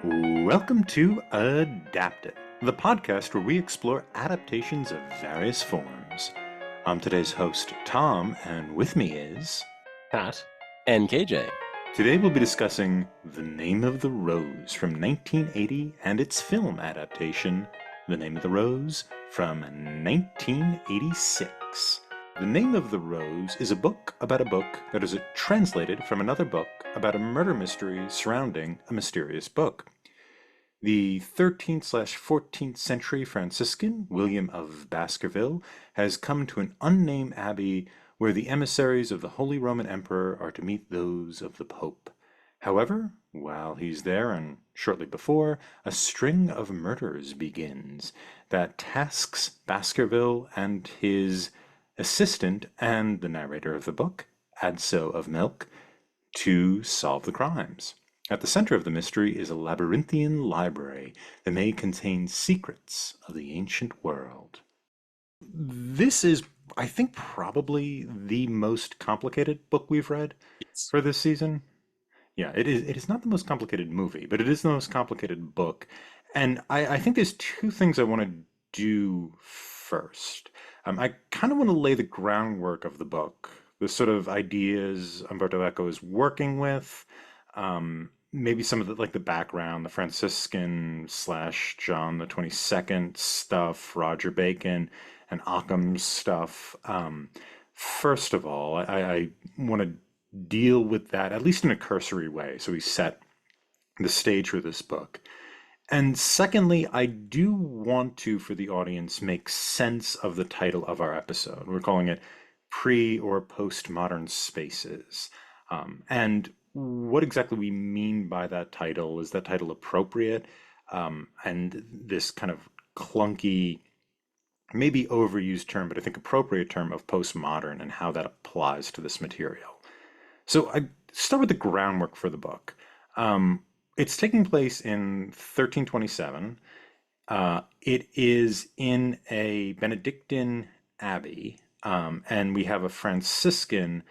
Welcome to Adapted, the podcast where we explore adaptations of various forms. I'm today's host, Tom, and with me is... Pat and KJ. Today we'll be discussing The Name of the Rose from 1980 and its film adaptation, The Name of the Rose from 1986. The Name of the Rose is a book about a book that is translated from another book about a murder mystery surrounding a mysterious book. The 13th/14th century Franciscan, William of Baskerville, has come to an unnamed abbey where the emissaries of the Holy Roman Emperor are to meet those of the Pope. However, while he's there and shortly before, a string of murders begins that tasks Baskerville and his assistant and the narrator of the book, Adso of Milk, to solve the crimes. At the center of the mystery is a labyrinthian library that may contain secrets of the ancient world. This is, I think, probably the most complicated book we've read Yes. for this season. Yeah, it is. It is not the most complicated movie, but it is the most complicated book. And I think there's two things I want to do first. I kind of want to lay the groundwork of the book, the sort of ideas Umberto Eco is working with. Maybe some of the background, the Franciscan slash John the 22nd stuff, Roger Bacon and Occam's stuff. First of all, I want to deal with that at least in a cursory way, so we set the stage for this book. And secondly, I do want to, for the audience, make sense of the title of our episode. We're calling it Pre or Postmodern Spaces. And what exactly we mean by that title. Is that title appropriate? And this kind of clunky, maybe overused term, but I think appropriate term of postmodern and how that applies to this material. So I start with the groundwork for the book. It's taking place in 1327. It is in a Benedictine abbey, and we have a Franciscan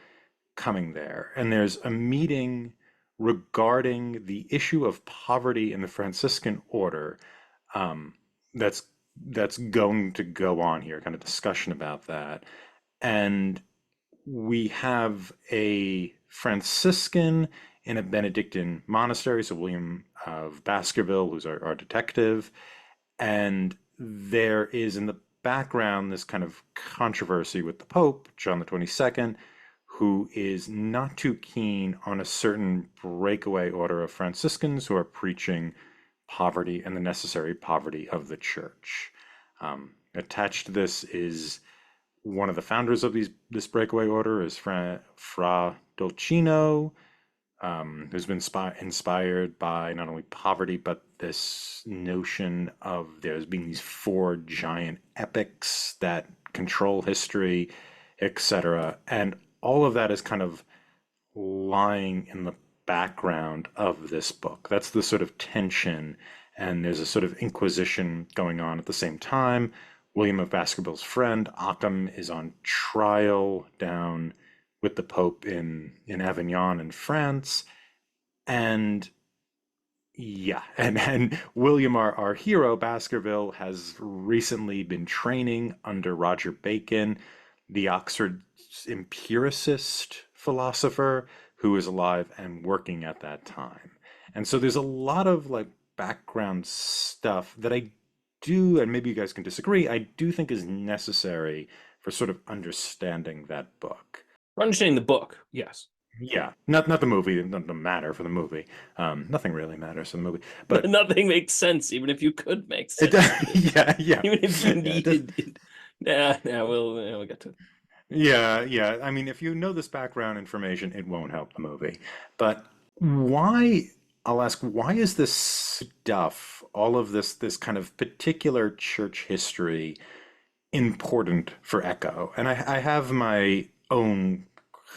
coming there, and there's a meeting regarding the issue of poverty in the Franciscan order. Um, that's that's going to go on here, kind of discussion about that, and we have a Franciscan in a Benedictine monastery, so William of Baskerville, who's our detective, and there is in the background this kind of controversy with the Pope, John the 22nd, who is not too keen on a certain breakaway order of Franciscans who are preaching poverty and the necessary poverty of the church. Attached to this is one of the founders of this breakaway order is Fra Dolcino, who's been inspired by not only poverty but this notion of there's being these four giant epics that control history, etc. And all of that is kind of lying in the background of this book. That's the sort of tension, and there's a sort of inquisition going on at the same time. William of Baskerville's friend, Occam, is on trial down with the Pope in Avignon in France. And yeah, and William, our hero, Baskerville, has recently been training under Roger Bacon, the Oxford empiricist philosopher who is alive and working at that time. And so there's a lot of background stuff that I do, and maybe you guys can disagree, I do think is necessary for sort of understanding that book. For understanding the book, yes. Yeah, not the movie. It doesn't matter for the movie. Nothing really matters in the movie. But Nothing makes sense, even if you could make it sense. does. Yeah, yeah. Even if you Yeah, needed it. Yeah, we'll get to it. yeah. I mean, if you know this background information, it won't help the movie. But why? I'll ask, why is this stuff, all of this kind of particular church history, important for Echo? And I have my own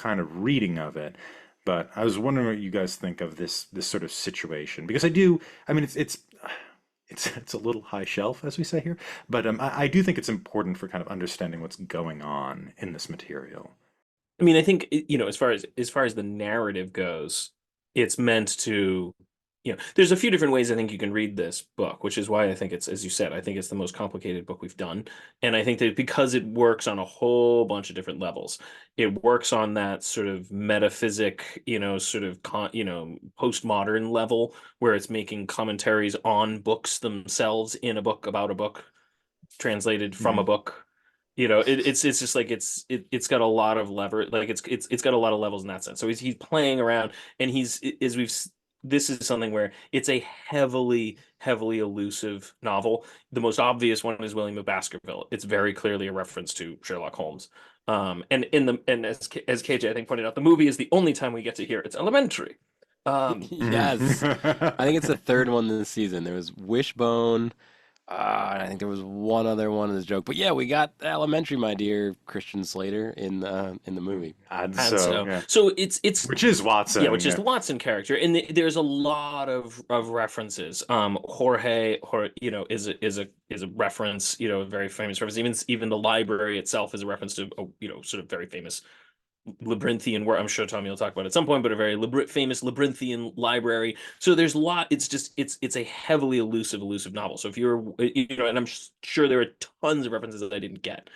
kind of reading of it, but I was wondering what you guys think of this sort of situation, because I do. I mean, it's a little high shelf, as we say here, but I do think it's important for kind of understanding what's going on in this material. I mean, I think as far as the narrative goes, it's meant to there's a few different ways I think you can read this book, which is why I think it's, as you said, I think it's the most complicated book we've done. And I think that because it works on a whole bunch of different levels, it works on that sort of metaphysic, sort of postmodern level where it's making commentaries on books themselves in a book about a book translated from a Mhm. book. It's just like it's got a lot of lever, like it's got a lot of levels in that sense. So he's playing around, and he's as we've this is something where it's a heavily elusive novel. The most obvious one is William of Baskerville. It's very clearly a reference to Sherlock Holmes. And as KJ I think pointed out, the movie is the only time we get to hear it's elementary. Um, Yes. I think it's the Mhm. third one this season. There was Wishbone. And I think there was one other one in this joke. But yeah, we got Elementary, my dear Christian Slater in the movie. And and so, so yeah, so it's which is Yeah, Watson. which is Yeah. the Watson character, and there's a lot of references. Jorge, is a reference, a very famous reference. Even the library itself is a reference to a, sort of very famous labyrinthian work. I'm sure Tommy will talk about it at some point, but a very famous labyrinthian library. So there's a lot. It's just it's a heavily elusive novel. So if you're, and I'm sure there are tons of references that I didn't get.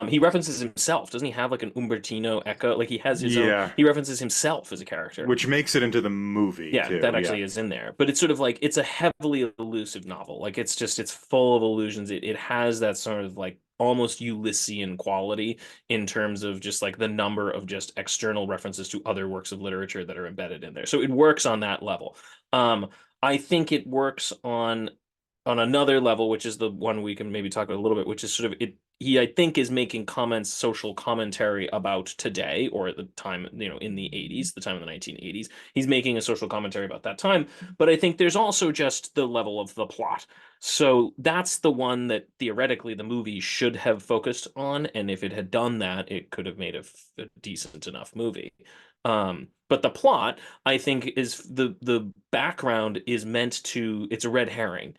He references himself. Doesn't he have like an Umbertino Eco? Like he has his own. Yeah, He references himself as a character. which makes it into the movie Yeah, that too. Yeah. actually is in there. But it's sort of like it's a heavily elusive novel. Like it's full of illusions. It has that sort of like almost Ulyssian quality in terms of just like the number of just external references to other works of literature that are embedded in there. So it works on that level. Um, I think it works on another level, which is the one we can maybe talk about a little bit, which is sort of it. He, I think, is making comments, social commentary about today, or at the time, in the 80s, the time of the 1980s. He's making a social commentary about that time. But I think there's also just the level of the plot. So that's the one that theoretically the movie should have focused on. And if it had done that, it could have made a decent enough movie. But the plot, I think, is the background is meant to, it's a red herring.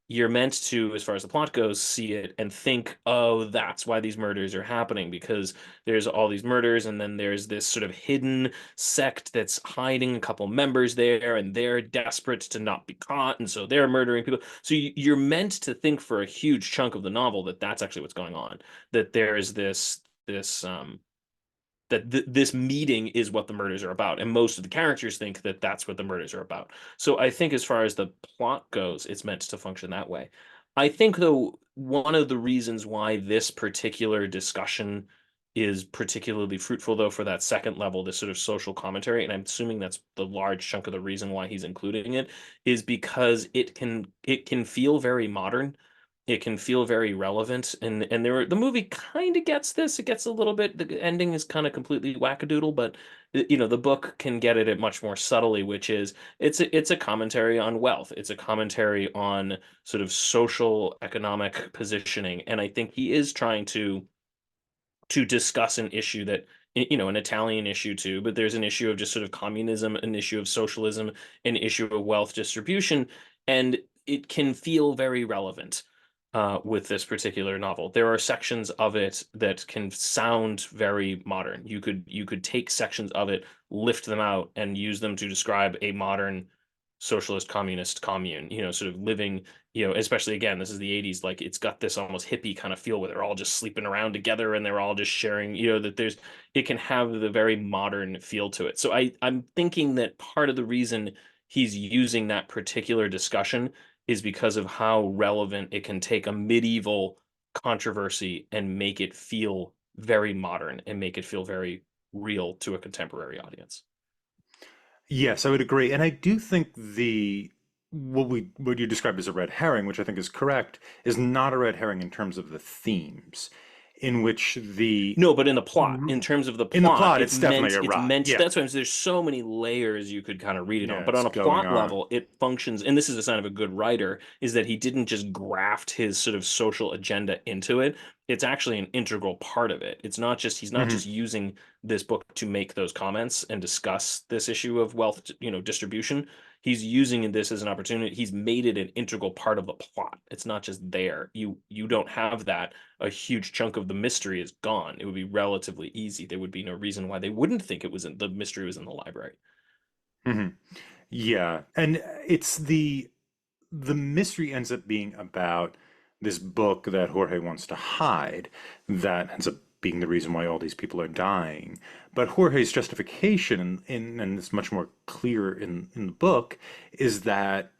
You're meant to, as far as the plot goes, see it and think, oh, that's why these murders are happening, because there's all these murders, and then there's this sort of hidden sect that's hiding a couple members there, and they're desperate to not be caught, and so they're murdering people. So you're meant to think for a huge chunk of the novel that that's actually what's going on, that there's this meeting is what the murders are about, and most of the characters think that that's what the murders are about. So I think as far as the plot goes, it's meant to function that way. I think though one of the reasons why this particular discussion is particularly fruitful though for that second level, this sort of social commentary, and I'm assuming that's the large chunk of the reason why he's including it, is because it can feel very modern. It can feel very relevant, and the movie kind of gets this. It gets a little bit. The ending is kind of completely wackadoodle, but the book can get it much more subtly, which is it's a commentary on wealth. It's a commentary on sort of social economic positioning, and I think he is trying to discuss an issue that, an Italian issue too, but there's an issue of just sort of communism, an issue of socialism, an issue of wealth distribution, and it can feel very relevant with this particular novel. There are sections of it that can sound very modern. You could take sections of it, lift them out, and use them to describe a modern socialist communist commune, sort of living, especially again, this is the 80s, like it's got this almost hippie kind of feel where they're all just sleeping around together and they're all just sharing, that it can have the very modern feel to it. So I'm thinking that part of the reason he's using that particular discussion is because of how relevant it can take a medieval controversy and make it feel very modern and make it feel very real to a contemporary audience. Yes, I would agree. And I do think what you described as a red herring, which I think is correct, is not a red herring in terms of the themes, in which the No, but in the plot, in terms of the in the plot, plot it's definitely a it's rot. meant, Yeah. that's why there's so many layers you could kind of read it on. Yeah, But it's on a going plot on. level, it functions, and this is a sign of a good writer, is that he didn't just graft his sort of social agenda into it. It's actually an integral part of it. He's not Hmm. just using this book to make those comments and discuss this issue of wealth, distribution. He's using this as an opportunity. He's made it an integral part of the plot. It's not just there. You don't have that, a huge chunk of the mystery is gone. It would be relatively easy. There would be no reason why they wouldn't think the mystery was in the library. Hmm. Yeah, and it's the mystery ends up being about this book that Jorge wants to hide that ends up being the reason why all these people are dying. But Jorge's justification, and it's much more clear in the book, is that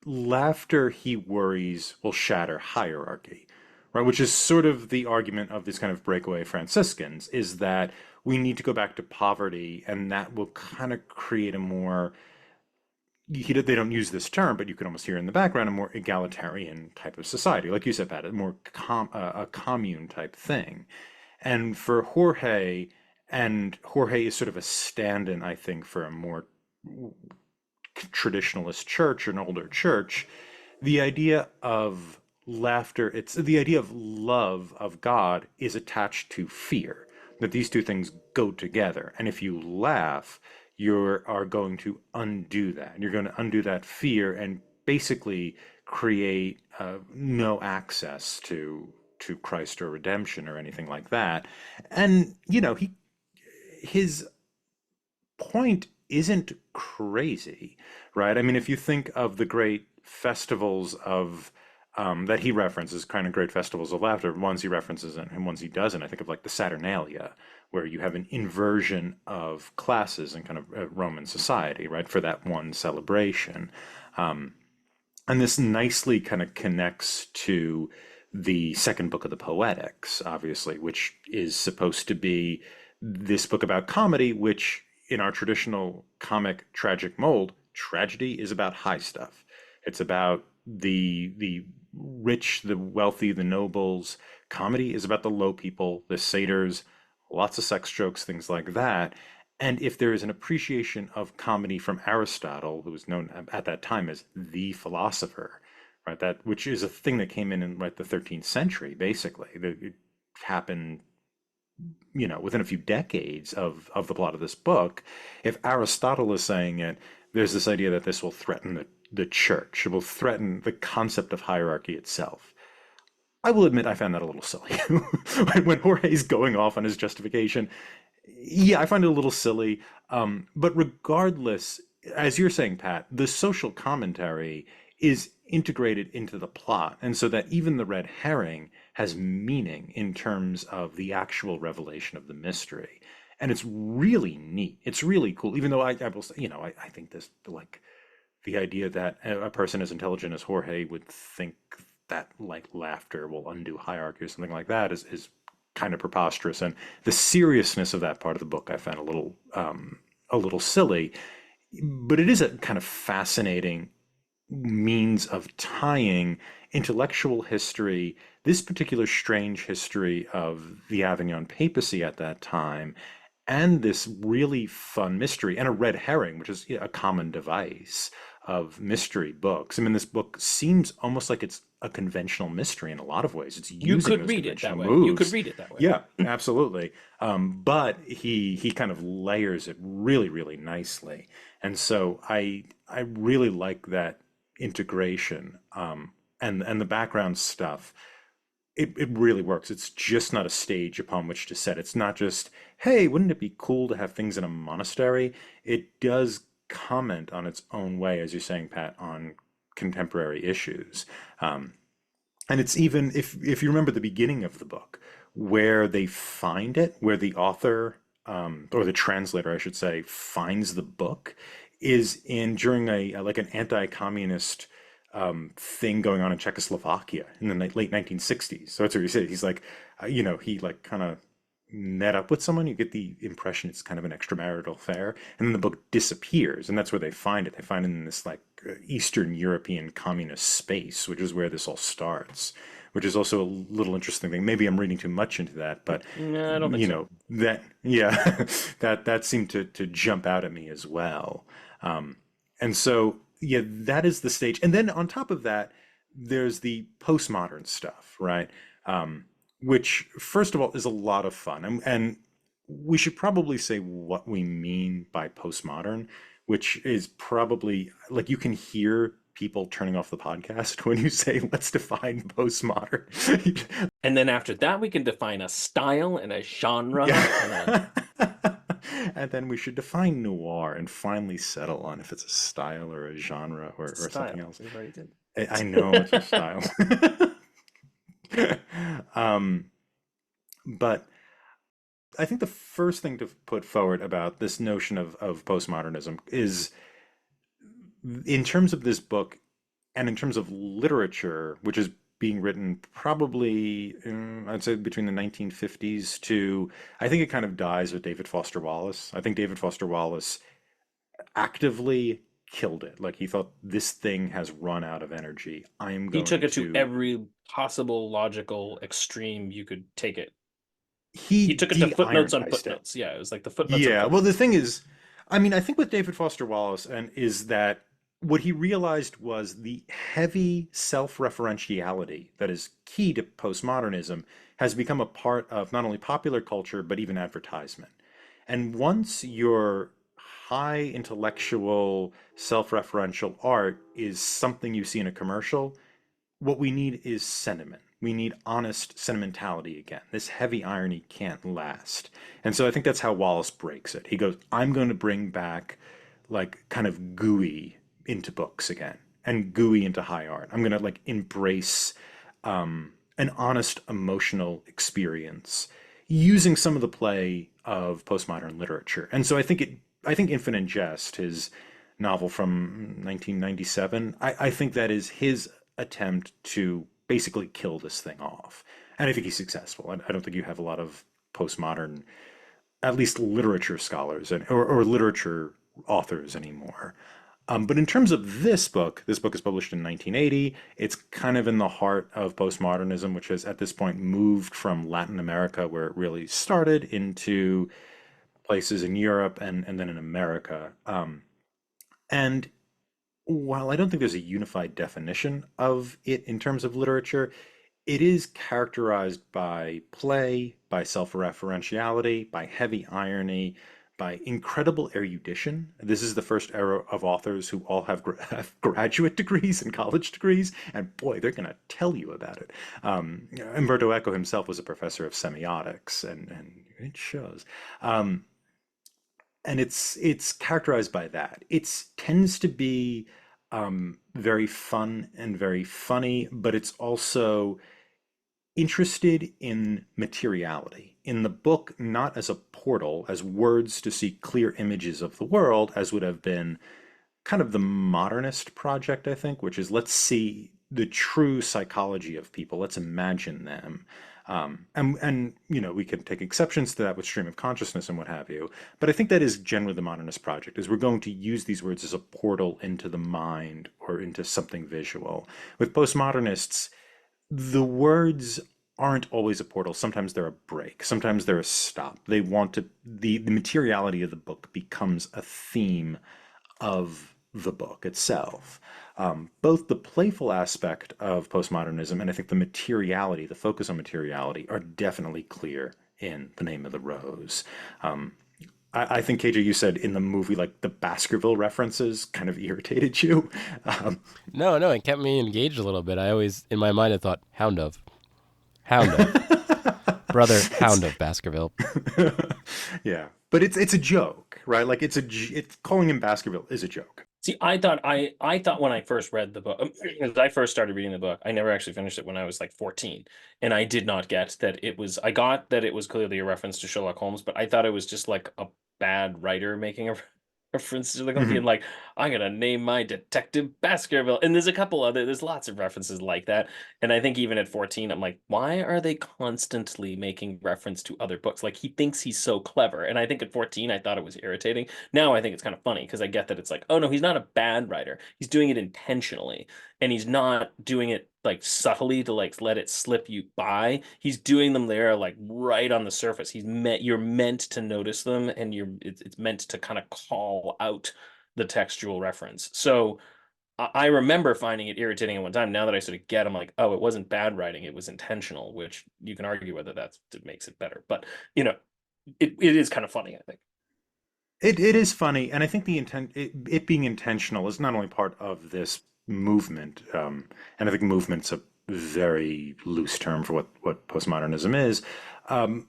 laughter, he worries, will shatter hierarchy, right? Which is sort of the argument of these kind of breakaway Franciscans, is that we need to go back to poverty, and that will kind of create a more they don't use this term, but you can almost hear in the background a more egalitarian type of society, like you said, Pat, a more a commune type thing. And for Jorge, and Jorge is sort of a stand-in, I think, for a more traditionalist church, an older church, the idea of laughter, it's the idea of love of God is attached to fear, that these two things go together. And if you laugh, you are going to undo that. You're going to undo that fear and basically create no access to Christ or redemption or anything like that. And his point isn't crazy, right? I mean, if you think of the great festivals of that he references, kind of great festivals of laughter, ones he references and ones he doesn't. I think of like the Saturnalia, where you have an inversion of classes in kind of Roman society, right, for that one celebration. Um, and this nicely kind of connects to the second book of the Poetics, obviously, which is supposed to be this book about comedy, which in our traditional comic tragic mold, tragedy is about high stuff. It's about the rich, the wealthy, the nobles. Comedy is about the low people, the satyrs, lots of sex jokes, things like that. And if there is an appreciation of comedy from Aristotle, who was known at that time as the philosopher, right? That which is a thing that came in like the 13th century, basically. It happened, within a few decades of the plot of this book. If Aristotle is saying it, there's this idea that this will threaten the church. It will threaten the concept of hierarchy itself. I will admit I found that a little silly. When Jorge's going off on his justification, yeah, I find it a little silly. But regardless, as you're saying, Pat, the social commentary is integrated into the plot. And so that even the red herring has meaning in terms of the actual revelation of the mystery. And it's really neat. It's really cool. Even though I will say, I think this, like, the idea that a person as intelligent as Jorge would think that like laughter will undo hierarchy or something like that is kind of preposterous. And the seriousness of that part of the book I found a little silly, but it is a kind of fascinating means of tying intellectual history, this particular strange history of the Avignon papacy at that time, and this really fun mystery and a red herring, which is a common device of mystery books. I mean, this book seems almost like it's a conventional mystery in a lot of ways. It's You using could those read it that conventional way. You could moves. read it that way. Yeah, absolutely. But he kind of layers it really, really nicely. And so I really like that integration and the background stuff. It really works. It's just not a stage upon which to set. It's not just, hey, wouldn't it be cool to have things in a monastery? It does comment on its own way, as you're saying, Pat, on contemporary issues. Um, and it's even if you remember the beginning of the book, where they find it, where the author or the translator, I should say, finds the book, is in during a like an anti-communist thing going on in Czechoslovakia in the late 1960s. So that's what he said. He's like, he like kind of met up with someone. You get the impression it's kind of an extramarital affair, and then the book disappears, and that's where they find it. They find it in this like Eastern European communist space, which is where this all starts. Which is also a little interesting thing. Maybe I'm reading too much into that, but No, I don't think so. that yeah, that seemed to jump out at me as well. And so yeah, that is the stage. And then on top of that, there's the postmodern stuff, right? Which first of all is a lot of fun, and we should probably say what we mean by postmodern, which is probably like you can hear people turning off the podcast when you say let's define postmodern. And then after that, we can define a style and a genre and a Yeah. And then we should define noir and finally settle on if it's a style or a genre It's a or something style. else. We already did. I know it's a style. um, but I think the first thing to put forward about this notion of postmodernism is in terms of this book and in terms of literature, which is being written probably, I'd say between the 1950s to, I think it kind of dies with David Foster Wallace. I think David Foster Wallace actively killed it. Like he thought this thing has run out of energy. I'm He took going it to to. every possible logical extreme you could take it. He He took it to footnotes on de-ironized it. footnotes. Yeah, it was like the footnotes of Yeah, well, the footnotes. thing is, I mean, I think with David Foster Wallace and is that what he realized was the heavy self-referentiality that is key to postmodernism has become a part of not only popular culture but even advertisement. And once your high intellectual self-referential art is something you see in a commercial, what we need is sentiment. We need honest sentimentality again. This heavy irony can't last. And so I think that's how Wallace breaks it. He goes, I'm going to bring back like kind of gooey into books again and gooey into high art. I'm going to like embrace an honest emotional experience using some of the play of postmodern literature. And so I think Infinite Jest, his novel from 1997, I think that is his attempt to basically kill this thing off. And I think he's successful. I don't think you have a lot of postmodern, at least literature scholars or literature authors anymore. But in terms of this book is published in 1980. It's kind of in the heart of postmodernism, which has at this point moved from Latin America, where it really started, into places in Europe and then in America. And while I don't think there's a unified definition of it in terms of literature, it is characterized by play, by self-referentiality, by heavy irony, by incredible erudition. This is the first era of authors who all have graduate degrees and college degrees, and boy, they're going to tell you about it. Umberto Eco himself was a professor of semiotics, and it shows. Um, and it's characterized by that. It tends to be very fun and very funny, but it's also interested in materiality. In the book, not as a portal, as words to see clear images of the world, as would have been kind of the modernist project, I think, which is let's see the true psychology of people. Let's imagine them. And you know we can take exceptions to that with stream of consciousness and what have you, but I think that is generally the modernist project is we're going to use these words as a portal into the mind or into something visual. With postmodernists, the words aren't always a portal. Sometimes they're a break. Sometimes they're a stop. They want to the materiality of the book becomes a theme of the book itself. Both the playful aspect of postmodernism and I think the materiality, the focus on materiality, are definitely clear in The Name of the Rose. Um, I think KJ, you said in the movie like the Baskerville references kind of irritated you. Um, No, no, it kept me engaged a little bit. I always, in my mind, I thought, Hound of, brother, it's Hound of Baskerville. yeah, but it's a joke, right? Like it's calling him Baskerville is a joke. See, I thought when I first read the book, as I first started reading the book, I never actually finished it when I was like 14, and I did not get that it was. I got that it was clearly a reference to Sherlock Holmes, but I thought it was just like a bad writer making a reference to like being Mhm. like, I'm gonna name my detective Baskerville, and there's lots of references like that, and I think even at 14, I'm like, why are they constantly making reference to other books? Like he thinks he's so clever, and I think at 14, I thought it was irritating. Now I think it's kind of funny because I get that it's like, oh no, he's not a bad writer. He's doing it intentionally, and he's not doing it like subtly to like let it slip you by. He's doing them there like right on the surface. You're meant to notice them, and it's meant to kind of call out the textual reference. So I remember finding it irritating at one time. Now that I sort of get, I'm like, oh, it wasn't bad writing; it was intentional. Which you can argue whether that makes it better, but you know, it is kind of funny, I think. It is funny, and I think it being intentional is not only part of this movement, and I think movement's a very loose term for what postmodernism is, um,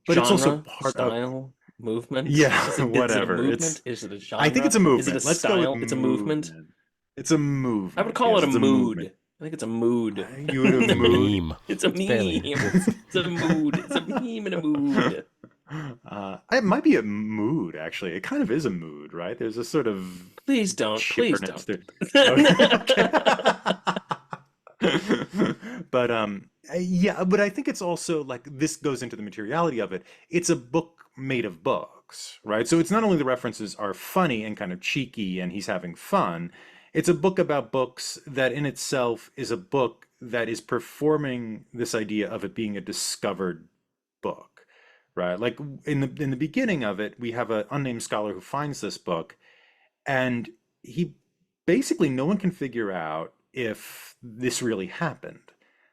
but it's also Genre, part of style. movement? Yeah, Is it a whatever. movement? Is it a I think genre? it's a Is it a movement. Let's go with style? It's a movement. movement. It's a I would movement. call it Yes, a it's a movement. mood. I think it's a mood. You would have It's a mood. meme. It's a It's barely. meme. It's a mood. It's a meme and a mood. It might be a mood, actually. It kind of is a mood, right? There's a sort of Please don't. Please chipperness don't. there. Okay. But yeah, but I think it's also like this goes into the materiality of it. It's a book made of books, right? So it's not only the references are funny and kind of cheeky and he's having fun, it's a book about books that in itself is a book that is performing this idea of it being a discovered book, right? Like in the beginning of it, we have an unnamed scholar who finds this book and he basically no one can figure out if this really happened.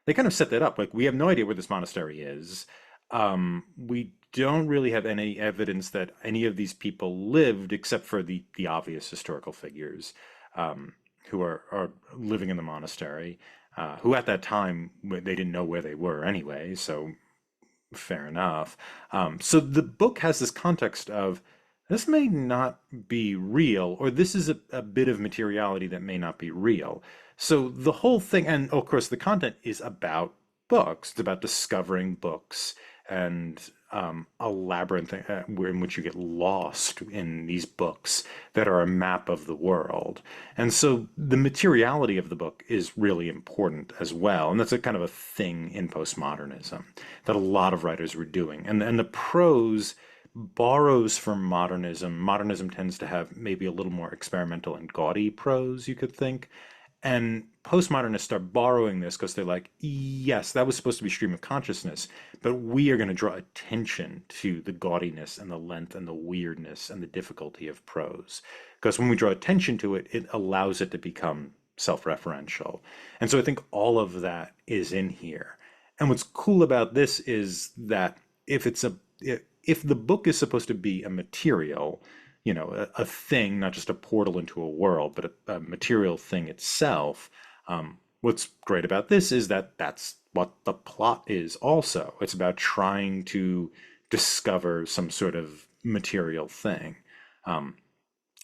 They kind of set that up. Like we have no idea where this monastery is. We don't really have any evidence that any of these people lived, except for the obvious historical figures who are living in the monastery. Who at that time they didn't know where they were anyway. So fair enough. So the book has this context of this may not be real, or this is a bit of materiality that may not be real. So the whole thing, and of course, the content is about books. It's about discovering books and a labyrinth in which you get lost in these books that are a map of the world. And so the materiality of the book is really important as well. And that's a kind of a thing in postmodernism that a lot of writers were doing. And the prose borrows from modernism. Modernism tends to have maybe a little more experimental and gaudy prose, you could think. And postmodernists start borrowing this because they're like, yes, that was supposed to be stream of consciousness, but we are going to draw attention to the gaudiness and the length and the weirdness and the difficulty of prose. Because when we draw attention to it, it allows it to become self-referential. And so I think all of that is in here. And what's cool about this is that if the book is supposed to be a material, a thing, not just a portal into a world, but a material thing itself. What's great about this is that that's what the plot is also. It's about trying to discover some sort of material thing. Um,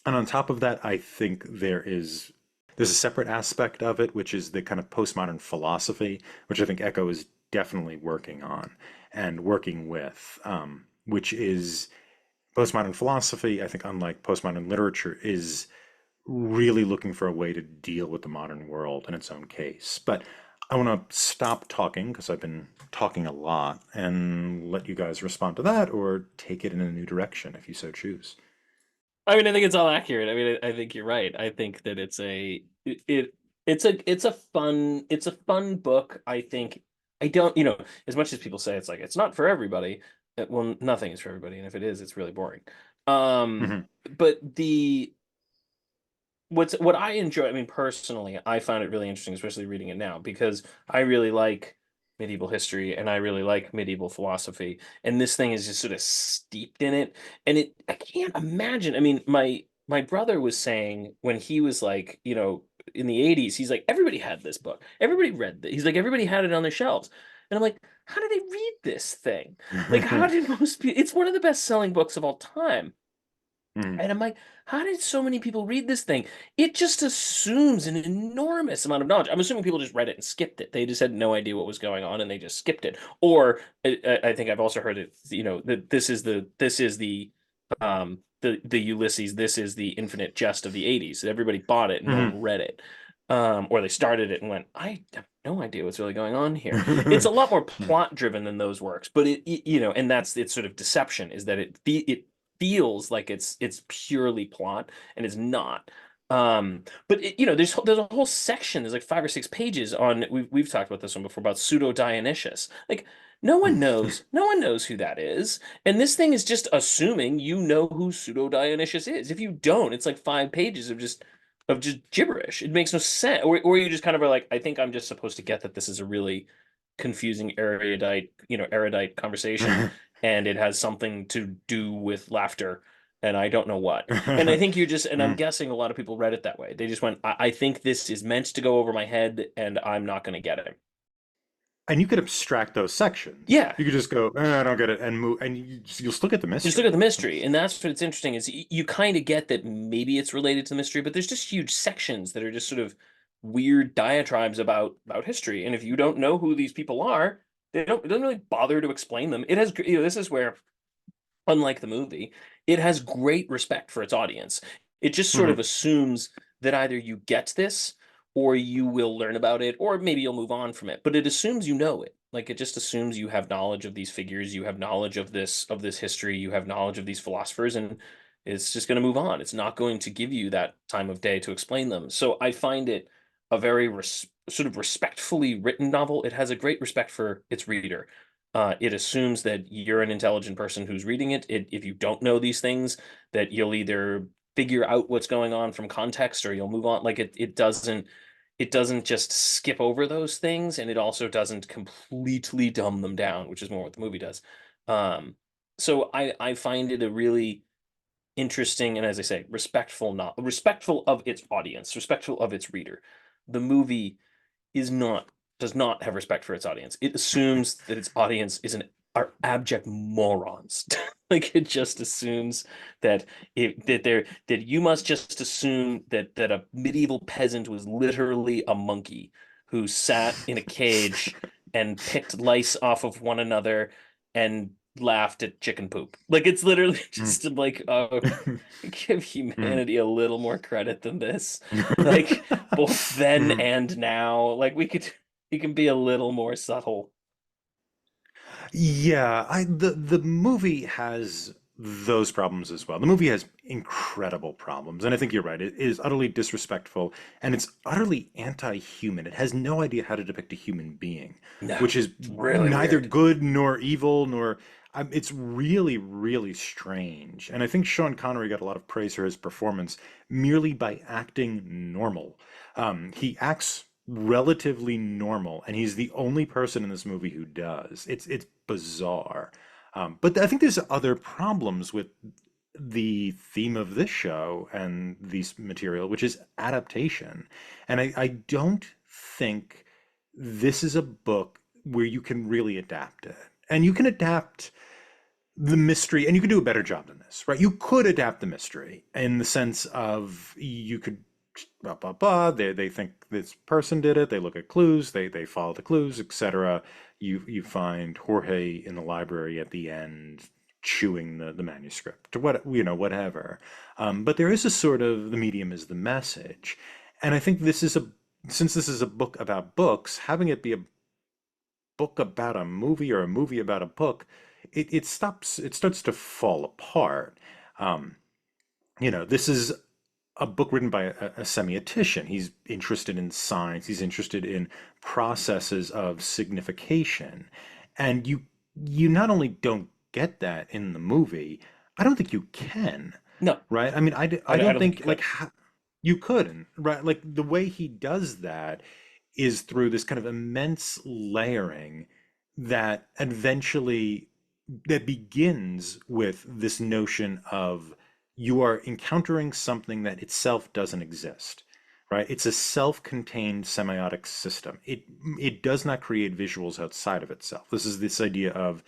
and on top of that, I think there's a separate aspect of it, which is the kind of postmodern philosophy, which I think Echo is definitely working on and working with, which is postmodern philosophy, I think, unlike postmodern literature, is really looking for a way to deal with the modern world in its own case. But I want to stop talking because I've been talking a lot and let you guys respond to that or take it in a new direction if you so choose. I mean, I think it's all accurate. I mean, I think you're right. I think that it's a fun book. I think I don't, as much as people say it's like it's not for everybody. Well, nothing is for everybody, and if it is, it's really boring. Um, Hmm. but what I enjoy, I mean, personally, I found it really interesting, especially reading it now, because I really like medieval history and I really like medieval philosophy. And this thing is just sort of steeped in it. And I can't imagine. I mean, my brother was saying when he was like, in the 80s, he's like, everybody had this book. Everybody read this. He's like, everybody had it on their shelves. And I'm like, how do they read this thing? Like, how did most people, it's one of the best selling books of all time. Hmm. And I'm like, how did so many people read this thing? It just assumes an enormous amount of knowledge. I'm assuming people just read it and skipped it. They just had no idea what was going on and they just skipped it. Or I think I've also heard it, that the Ulysses, this is the infinite jest of the 80s. Everybody bought it and no Hmm. one read it. Or they started it and went, I have no idea what's really going on here. It's a lot more plot driven than those works, but and that's its sort of deception is that it feels like it's purely plot and it's not. But there's a whole section, there's like 5 or 6 pages on we've talked about this one before about pseudo Dionysius. Like no one knows who that is. And this thing is just assuming you know who pseudo Dionysius is. If you don't, it's like 5 pages of just gibberish. It makes no sense. Or you just kind of are like, I think I'm just supposed to get that this is a really confusing erudite conversation and it has something to do with laughter and I don't know what. And I think and I'm Hmm. guessing a lot of people read it that way. They just went, I think this is meant to go over my head and I'm not going to get it. And you could abstract those sections. Yeah, You could just go, I don't get it, and move, and you'll still get the just look at mystery. the mystery, and that's what's interesting is you kind of get that maybe it's related to the mystery, but there's just huge sections that are just sort of weird diatribes about history. And if you don't know who these people are, it doesn't really bother to explain them. It has, this is where, unlike the movie, it has great respect for its audience. It just sort of Mhm. assumes that either you get this or you will learn about it, or maybe you'll move on from it. But it assumes you know it. Like it just assumes you have knowledge of these figures, you have knowledge of this history, you have knowledge of these philosophers, and it's just going to move on. It's not going to give you that time of day to explain them. So I find it a very sort of respectfully written novel. It has a great respect for its reader. It assumes that you're an intelligent person who's reading it. If you don't know these things, that you'll either figure out what's going on from context or you'll move on. Like it doesn't just skip over those things, and it also doesn't completely dumb them down, which is more what the movie does. Um, so I find it a really interesting and, as I say, respectful, not respectful of its audience, respectful of its reader. The movie is not does not have respect for its audience. It assumes that its audience is an are abject morons. Like it just assumes that that you must just assume that a medieval peasant was literally a monkey who sat in a cage and picked lice off of one another and laughed at chicken poop. Like it's literally Mm. just like give Mm. humanity a little more credit than this. Like both then Mhm. and now. Like we can be a little more subtle. Yeah, the movie has those problems as well. The movie has incredible problems, and I think you're right. It is utterly disrespectful and it's utterly anti-human. It has no idea how to depict a human being, No, which is it's really neither weird. good nor evil nor it's really, really strange. And I think Sean Connery got a lot of praise for his performance merely by acting normal. He acts relatively normal, and he's the only person in this movie who does. It's bizarre. But I think there's other problems with the theme of this show and this material, which is adaptation. And I don't think this is a book where you can really adapt it. And you can adapt the mystery, and you could do a better job than this, right? You could adapt the mystery in the sense of you could blah blah blah. They think this person did it. They look at clues. They follow the clues, etc. You find Jorge in the library at the end chewing the manuscript, what whatever. But there is a sort of the medium is the message, and I think this is a since this is a book about books, having it be a book about a movie or a movie about a book, it starts to fall apart. Um, this is a book written by a semiotician. He's interested in science. He's interested in processes of signification, and you not only don't get that in the movie, I don't think you can, No, right? I mean, I I don't don't think you think like could. you couldn't, right? Like the way he does that is through this kind of immense layering that eventually that begins with this notion of you are encountering something that itself doesn't exist, right? It's a self-contained semiotic system. It does not create visuals outside of itself. This is this idea of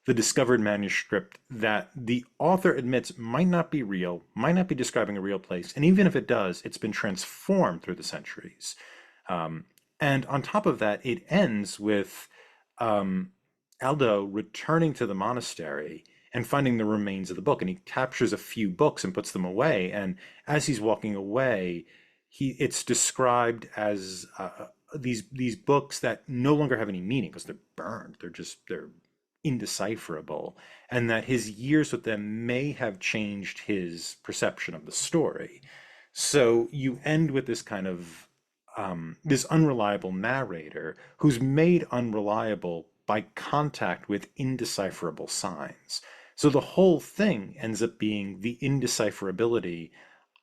the discovered manuscript that the author admits might not be real, might not be describing a real place, and even if it does, it's been transformed through the centuries. Um, and on top of that, it ends with um, Aldo returning to the monastery and finding the remains of the book. And he captures a few books and puts them away. And as he's walking away, it's described as these books that no longer have any meaning because they're burned. They're indecipherable, and that his years with them may have changed his perception of the story. So you end with this kind of this unreliable narrator who's made unreliable by contact with indecipherable signs. So the whole thing ends up being the indecipherability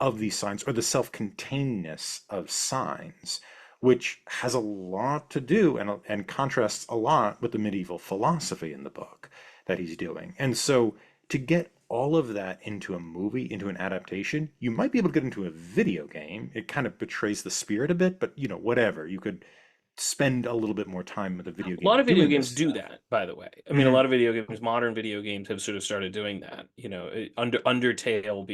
of these signs or the self-containedness of signs, which has a lot to do and contrasts a lot with the medieval philosophy in the book that he's doing. And so to get all of that into a movie, into an adaptation, you might be able to get into a video game. It kind of betrays the spirit a bit, but whatever. You could spend a little bit more time with a A video lot game of video doing games this do stuff. that, by the way. I mean, a Hmm. lot of video games, modern video games, have sort of started doing that. Undertale.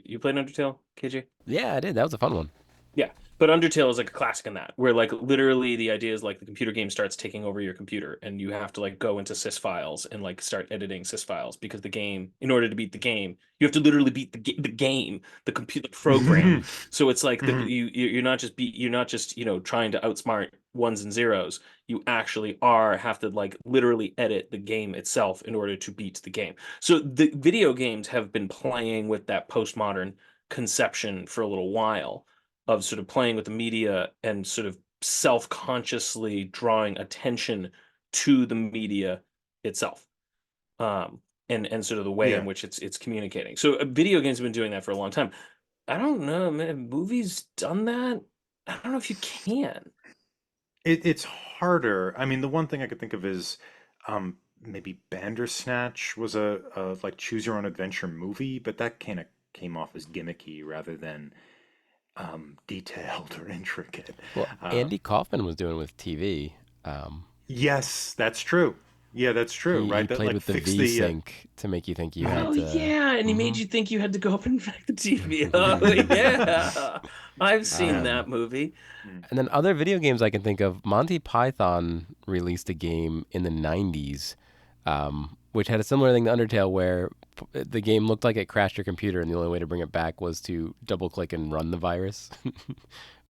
You played Undertale, KJ? Yeah, I did. That was a fun one. Yeah, but Undertale is like a classic in that, where like literally the idea is like the computer game starts taking over your computer, and you have to like go into sys files and like start editing sys files because the game, in order to beat the game, you have to literally beat the game, the computer program. So it's like Hmm. you're not just trying to outsmart ones and zeros. You actually are have to like literally edit the game itself in order to beat the game. So the video games have been playing with that postmodern conception for a little while of sort of playing with the media and sort of self-consciously drawing attention to the media itself. And sort of the way in Yeah. which it's communicating. So video games have been doing that for a long time. I don't know, man, have movies done that? I don't know if you can. It's harder. I mean, the one thing I could think of is maybe Bandersnatch was a like choose your own adventure movie, but that kind of came off as gimmicky rather than detailed or intricate. Well, Uh, Andy Kaufman was doing with TV. Um, yes, that's true. Yeah, that's true, he right? That played like with the fix V the sync to make you think you mhm, had Oh to. yeah, and he made Hmm. you think you had to go up and back the TV. Oh yeah, I've seen yeah. that movie. Mm. And then other video games I can think of, Monty Python released a game in the 90s, which had a similar thing to Undertale where the game looked like it crashed your computer, and the only way to bring it back was to double click and run the virus,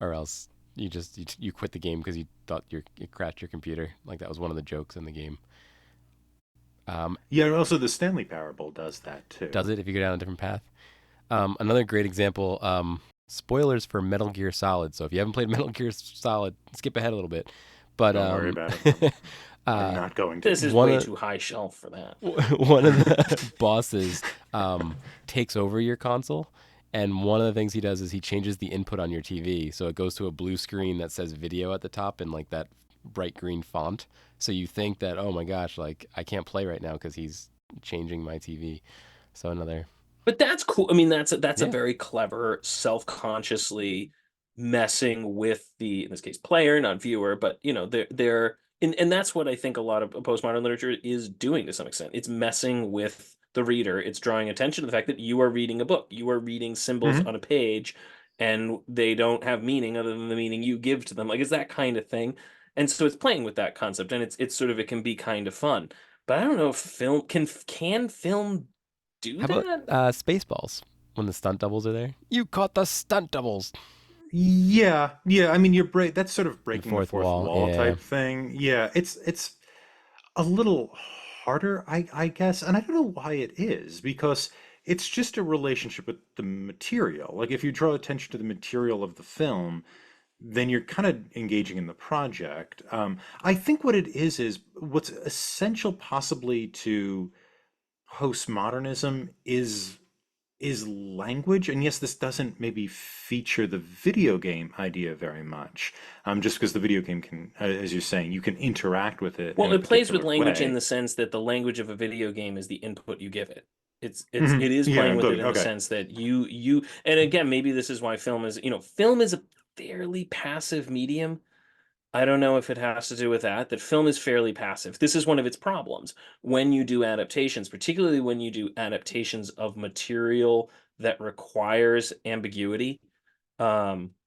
or else you quit the game because you thought it crashed your computer. Like that was one of the jokes in the game. Um, Yeah, also the Stanley Parable does that does too. it if you go down a different path? Another great example. Spoilers for Metal Gear Solid. So if you haven't played Metal Gear Solid, skip ahead a little bit. But Don't worry about it. I'm uh, not going to. This is one way of too high shelf for that. one of the bosses takes over your console, and one of the things he does is he changes the input on your TV, so it goes to a blue screen that says video at the top in like that bright green font. So you think that, oh my gosh, like I can't play right now because he's changing my TV. So another, But that's cool. I mean, that's a yeah. very clever, self-consciously messing with the, in this case, player, not viewer, but they're and that's what I think a lot of postmodern literature is doing to some extent. It's messing with the reader. It's drawing attention to the fact that you are reading a book. You are reading symbols Mhm. on a page, and they don't have meaning other than the meaning you give to them. Like it's that kind of thing. And so it's playing with that concept, and it's sort of it can be kind of fun. But I don't know if film can film do How about that? Spaceballs when the stunt doubles are there? You caught the stunt doubles. Yeah, yeah. I mean, you're break. That's sort of The breaking the fourth fourth wall, wall yeah. type thing. Yeah, it's a little harder, I guess, and I don't know why it is because it's just a relationship with the material. Like if you draw attention to the material of the film, then you're kind of engaging in the project. I think what it is what's essential possibly to postmodernism is language. And yes, this doesn't maybe feature the video game idea very much, just because the video game can, as you're saying, you can interact with it in Well, a it plays with particular language in way. the sense that the language of a video game is the input you give it. Hmm. It is Yeah, playing with it including, in the okay. sense that you and again maybe this is why film is a fairly passive medium. I don't know if it has to do with that film is fairly passive. This is one of its problems when you do adaptations, particularly when you do adaptations of material that requires ambiguity.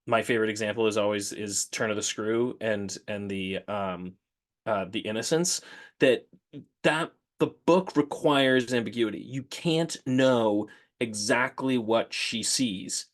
My favorite example is always is Turn of the Screw and the Innocents that that the book requires ambiguity. You can't know exactly what she sees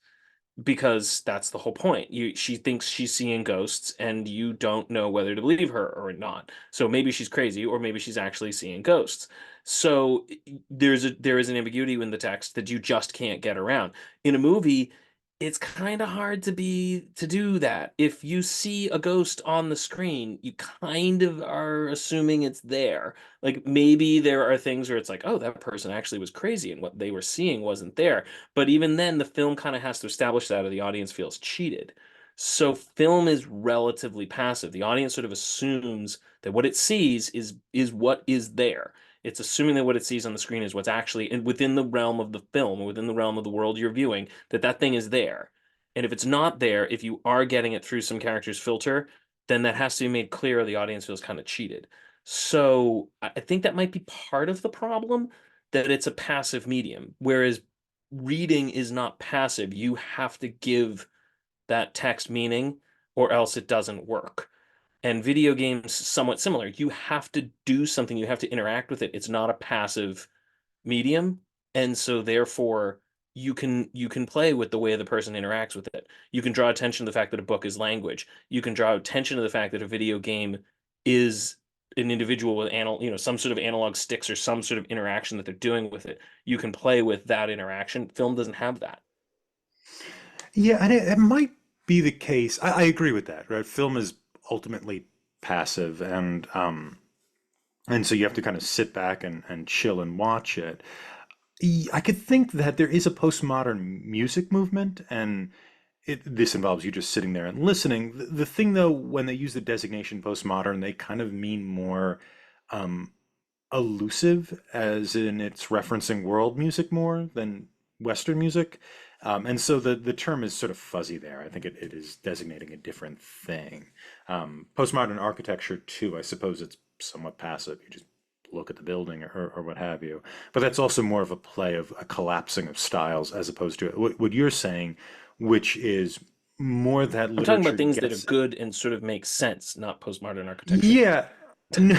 because that's the whole point. She thinks she's seeing ghosts and you don't know whether to believe her or not. So maybe she's crazy or maybe she's actually seeing ghosts. So there is an ambiguity in the text that you just can't get around. In a movie, it's kind of hard to do that. If you see a ghost on the screen, you kind of are assuming it's there. Like maybe there are things where it's like, oh, that person actually was crazy and what they were seeing wasn't there, but even then, the film kind of has to establish that, or the audience feels cheated. So film is relatively passive. The audience sort of assumes that what it sees is what is there. It's assuming that what it sees on the screen is what's actually within the realm of the film or within the realm of the world you're viewing, that thing is there. And if it's not there, if you are getting it through some character's filter, then that has to be made clear or the audience feels kind of cheated. So I think that might be part of the problem, that it's a passive medium, whereas reading is not passive. You have to give that text meaning or else it doesn't work. And video games somewhat similar. You have to do something, you have to interact with it. It's not a passive medium, and so therefore you can play with the way the person interacts with it. You can draw attention to the fact that a book is language. You can draw attention to the fact that a video game is an individual with some sort of analog sticks or some sort of interaction that they're doing with it. You can play with that interaction. Film doesn't have that. Yeah, and it might be the case. I agree with that, right? Film is ultimately passive, and so you have to kind of sit back and chill and watch it. I could think that there is a postmodern music movement, and this involves you just sitting there and listening. The thing, though, when they use the designation postmodern, they kind of mean more um, elusive, as in it's referencing world music more than Western music. And so the term is sort of fuzzy there. I think it is designating a different thing. Postmodern architecture, too, I suppose it's somewhat passive. You just look at the building or what have you. But that's also more of a play of a collapsing of styles as opposed to what you're saying, which is more that I'm talking about literature things that are gets. good and sort of make sense, not postmodern architecture. Yeah. No,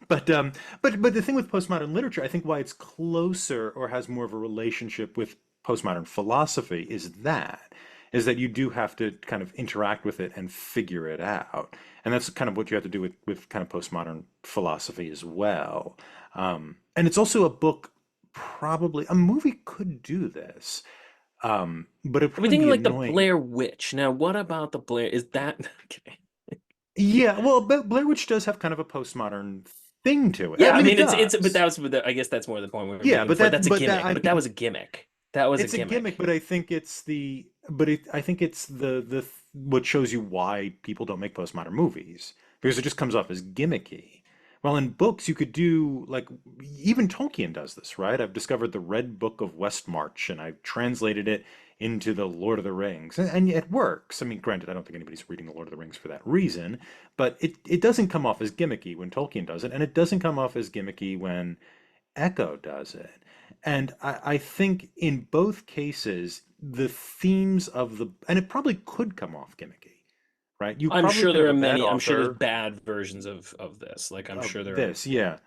but the thing with postmodern literature, I think why it's closer or has more of a relationship with postmodern philosophy is that you do have to kind of interact with it and figure it out. And that's kind of what you have to do with kind of postmodern philosophy as well. And it's also a book, probably a movie could do this, but it'd Are we probably thinking be like the annoying. Blair Witch? Now, what about the Blair? Is that okay? Yeah, well, Blair Witch does have kind of a postmodern thing to it. Yeah, I I mean, it mean it's but does. I guess that's more the point we were Yeah, making but before. That's a I gimmick, but that mean, was a gimmick. That was a it's a gimmick, gimmick. but I think it's the what shows you why people don't make postmodern movies because it just comes off as gimmicky. Well, in books, you could do like even Tolkien does this, right? I've discovered the Red Book of Westmarch and I've translated it into the Lord of the Rings, and it works. I mean, granted, I don't think anybody's reading the Lord of the Rings for that reason, but it doesn't come off as gimmicky when Tolkien does it, and it doesn't come off as gimmicky when Echo does it. And I think in both cases, the themes of and it probably could come off gimmicky, right? You I'm probably sure could have there a are bad many. I'm sure there's author bad versions of this. Like I'm of sure there are. this, yeah.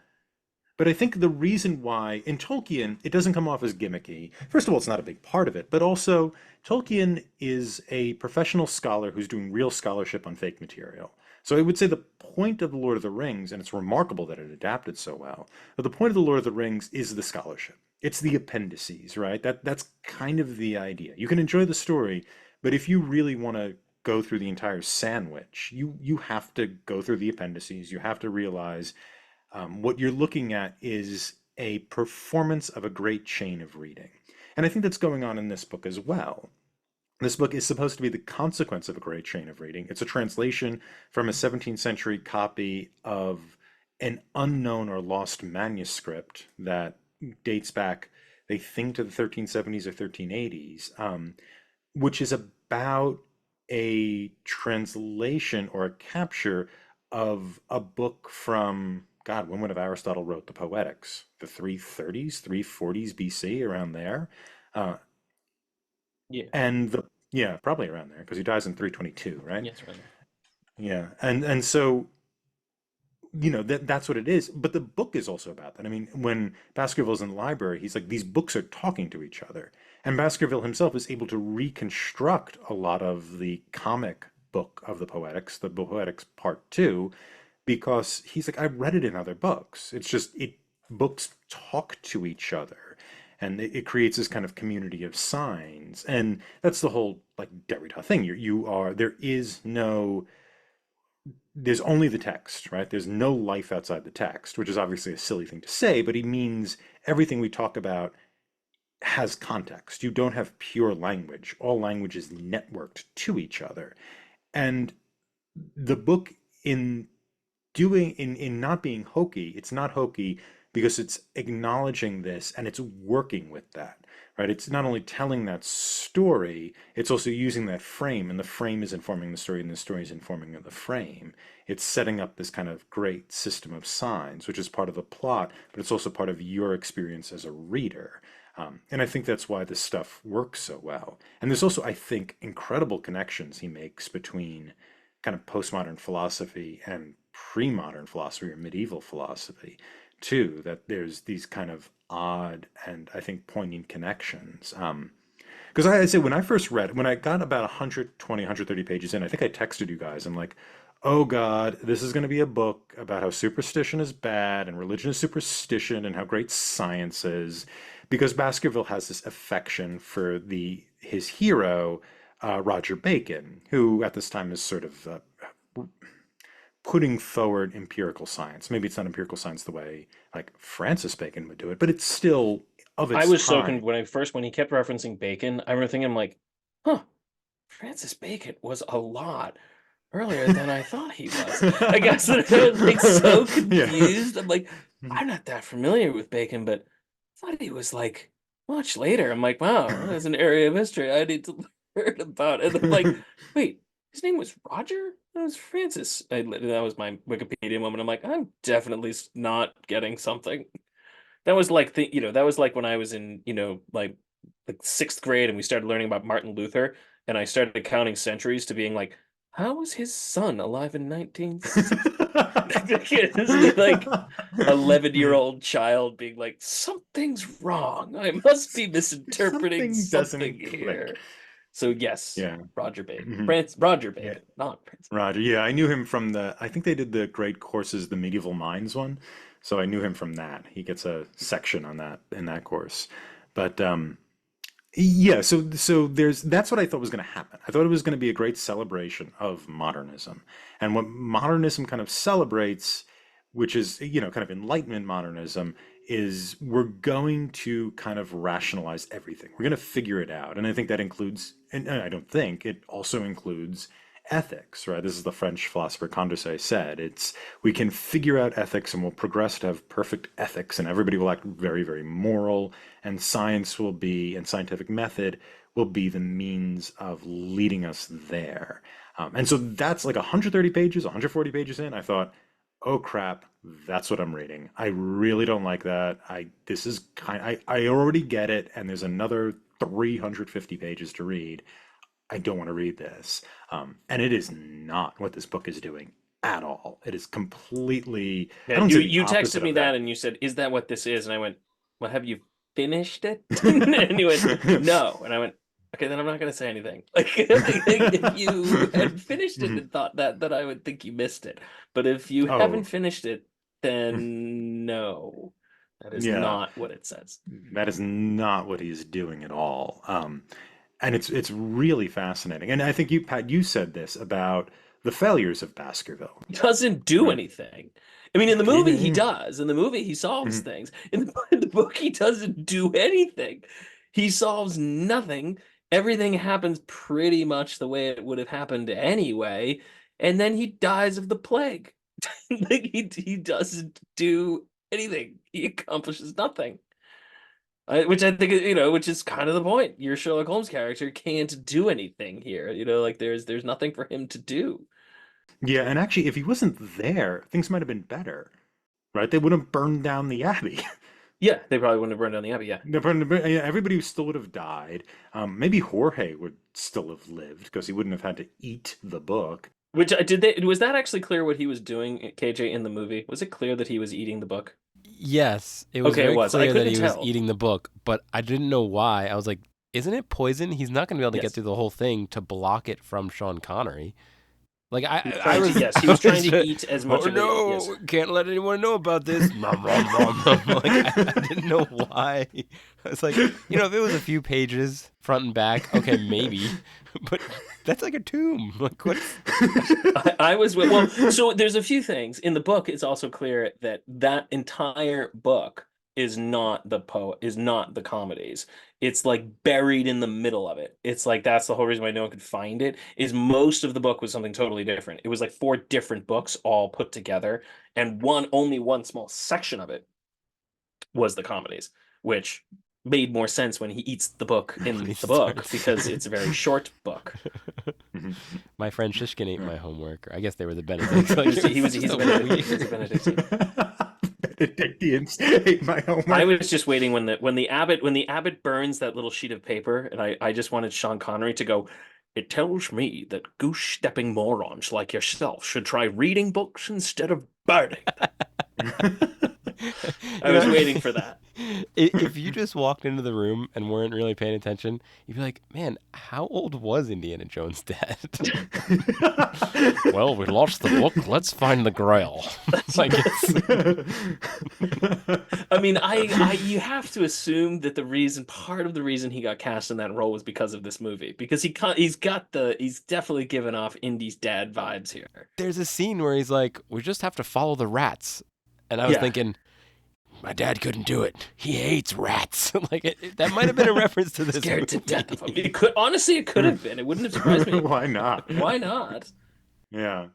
But I think the reason why in Tolkien it doesn't come off as gimmicky, first of all, it's not a big part of it, but also Tolkien is a professional scholar who's doing real scholarship on fake material. So I would say the point of The Lord of the Rings, and it's remarkable that it adapted so well, but the point of The Lord of the Rings is the scholarship. It's the appendices, right? That's kind of the idea. You can enjoy the story, but if you really want to go through the entire sandwich, you have to go through the appendices. You have to realize what you're looking at is a performance of a great chain of reading. And I think that's going on in this book as well. This book is supposed to be the consequence of a great chain of reading. It's a translation from a 17th century copy of an unknown or lost manuscript that dates back, they think, to the 1370s or 1380s, which is about a translation or a capture of a book from, God, when would have Aristotle wrote the Poetics? The 330s, 340s BC, around there. Uh, Yeah. and the yeah, probably around there because he dies in 322, right? Yes, rather. Yeah, and so that's what it is. But the book is also about that. I mean, when Baskerville's in the library, he's like, these books are talking to each other, and Baskerville himself is able to reconstruct a lot of the comic book of the Poetics Part Two, because he's like, I've read it in other books. It's just books talk to each other. And it creates this kind of community of signs, and that's the whole like Derrida thing. There's only the text, right? There's no life outside the text, which is obviously a silly thing to say, but he means everything we talk about has context. You don't have pure language. All language is networked to each other. And the book in not being hokey, it's not hokey because it's acknowledging this and it's working with that, right? It's not only telling that story, it's also using that frame, and the frame is informing the story, and the story is informing the frame. It's setting up this kind of great system of signs, which is part of the plot, but it's also part of your experience as a reader. And I think that's why this stuff works so well. And there's also, I think, incredible connections he makes between kind of postmodern philosophy and pre-modern philosophy or medieval philosophy, too, that there's these kind of odd and I think poignant connections. Because I say when I first read, when I got about 120, 130 pages in, I think I texted you guys. I'm like, oh God, this is going to be a book about how superstition is bad and religion is superstition and how great science is. Because Baskerville has this affection for his hero, Roger Bacon, who at this time is sort of putting forward empirical science. Maybe it's not empirical science the way like Francis Bacon would do it, but it's still of I its was so time. when he kept referencing Bacon, I remember thinking, I'm like, huh, Francis Bacon was a lot earlier than I thought he was. I guess that I was like so Yeah. confused. I'm like, I'm not that familiar with Bacon, but I thought he was like much later. I'm like, wow, that's an area of history I need to learn about. And I'm like, wait, his name was Roger? That was Francis. That was my Wikipedia moment. I'm like, I'm definitely not getting something. That was like that was like when I was in, like sixth grade and we started learning about Martin Luther, and I started counting centuries to being like, how was his son alive in 1960? Like 11-year-old child being like, something's wrong. I must be misinterpreting Something something doesn't click. here. So yes, Yeah. Roger Bacon. Mhm. Roger Yeah. Bacon, not Prince. Roger. Yeah, I knew him from I think they did the Great Courses, the Medieval Minds one. So I knew him from that. He gets a section on that in that course. But yeah, so that's what I thought was going to happen. I thought it was going to be a great celebration of modernism. And what modernism kind of celebrates, which is, kind of Enlightenment modernism, is we're going to kind of rationalize everything. We're going to figure it out. And I think that includes, and I don't think, it also includes ethics, right? This is the French philosopher Condorcet said. It's we can figure out ethics and we'll progress to have perfect ethics and everybody will act very, very moral and science will be, and scientific method will be the means of leading us there. And so that's like 130 pages, 140 pages in. I thought, oh crap, that's what I'm reading. I really don't like that. This is I already get it, and there's another 350 pages to read. I don't want to read this. And it is not what this book is doing at all. It is completely, Yeah, I don't you say the you texted opposite me of that that. and you said, "Is that what this is?" And I went, "Well, have you finished it?" And you went, "No." And I went, "Okay, then I'm not going to say anything." Like, if you had finished it Mhm. and thought that, then I would think you missed it. But if you haven't Oh, finished it, then no, that is yeah. not what it says. That is not what he's doing at all. And it's really fascinating. And I think Pat, you said this about the failures of Baskerville, He doesn't do right? anything. I mean, in the Yeah, movie, he yeah. does. In the movie, he solves Mhm. things. In the book, he doesn't do anything. He solves nothing. Everything happens pretty much the way it would have happened anyway. And then he dies of the plague. Like, he doesn't do anything. He accomplishes nothing. Which I think, which is kind of the point. Your Sherlock Holmes character can't do anything here. Like there's nothing for him to do. Yeah, and actually, if he wasn't there, things might have been better, right? They would have burned down the Abbey. Yeah, they probably wouldn't have burned down the Abbey. Yeah. Yeah, everybody still would have died. Maybe Jorge would still have lived because he wouldn't have had to eat the book. Which was that actually clear what he was doing, KJ, in the movie? Was it clear that he was eating the book? Yes, it was Okay, it very was. I clear that couldn't he was tell. eating the book, but I didn't know why. I was like, isn't it poison? He's not going to be able to get Yes. through the whole thing to block it from Sean Connery. Like He was I trying to, was, yes, he was I trying was, to eat as oh much of it. Yes. no, can't let anyone know about this. Nom, nom, nom, nom. Like I didn't know why. I was like, if it was a few pages front and back, okay, maybe, but that's like a tomb. Like what's? I was well. So there's a few things in the book. It's also clear that that entire book is not the comedies. It's like buried in the middle of it. It's like that's the whole reason why no one could find it. Is most of the book was something totally different. It was like 4 different books all put together, and only one small section of it was the comedies, which made more sense when he eats the book When in he the book starts. because it's a very short book. Mhm. My friend Shishkin ate Yeah. my homework. Or I guess they were the Benedicts. Like, He's it was just he's a a Benedict. weird. He's a Benedictine. Benedictians ate my I homework. was just waiting when the abbot burns that little sheet of paper, and I just wanted Sean Connery to go. It tells me that goose-stepping morons like yourself should try reading books instead of burning them. I You was know, waiting for that. if you just walked into the room and weren't really paying attention, you'd be like, "Man, how old was Indiana Jones' dad?" Well, we lost the book. Let's find the Grail. Like it's I mean, you have to assume that part of the reason he got cast in that role was because of this movie, because he's definitely given off Indy's dad vibes here. there's a scene where he's like, "We just have to follow the rats," and I was Yeah, thinking, my dad couldn't do it. He hates rats. Like that might have been a reference to this scared to movie. death of him. Honestly, it could have been. It wouldn't have surprised me. Why not? Why not? Yeah.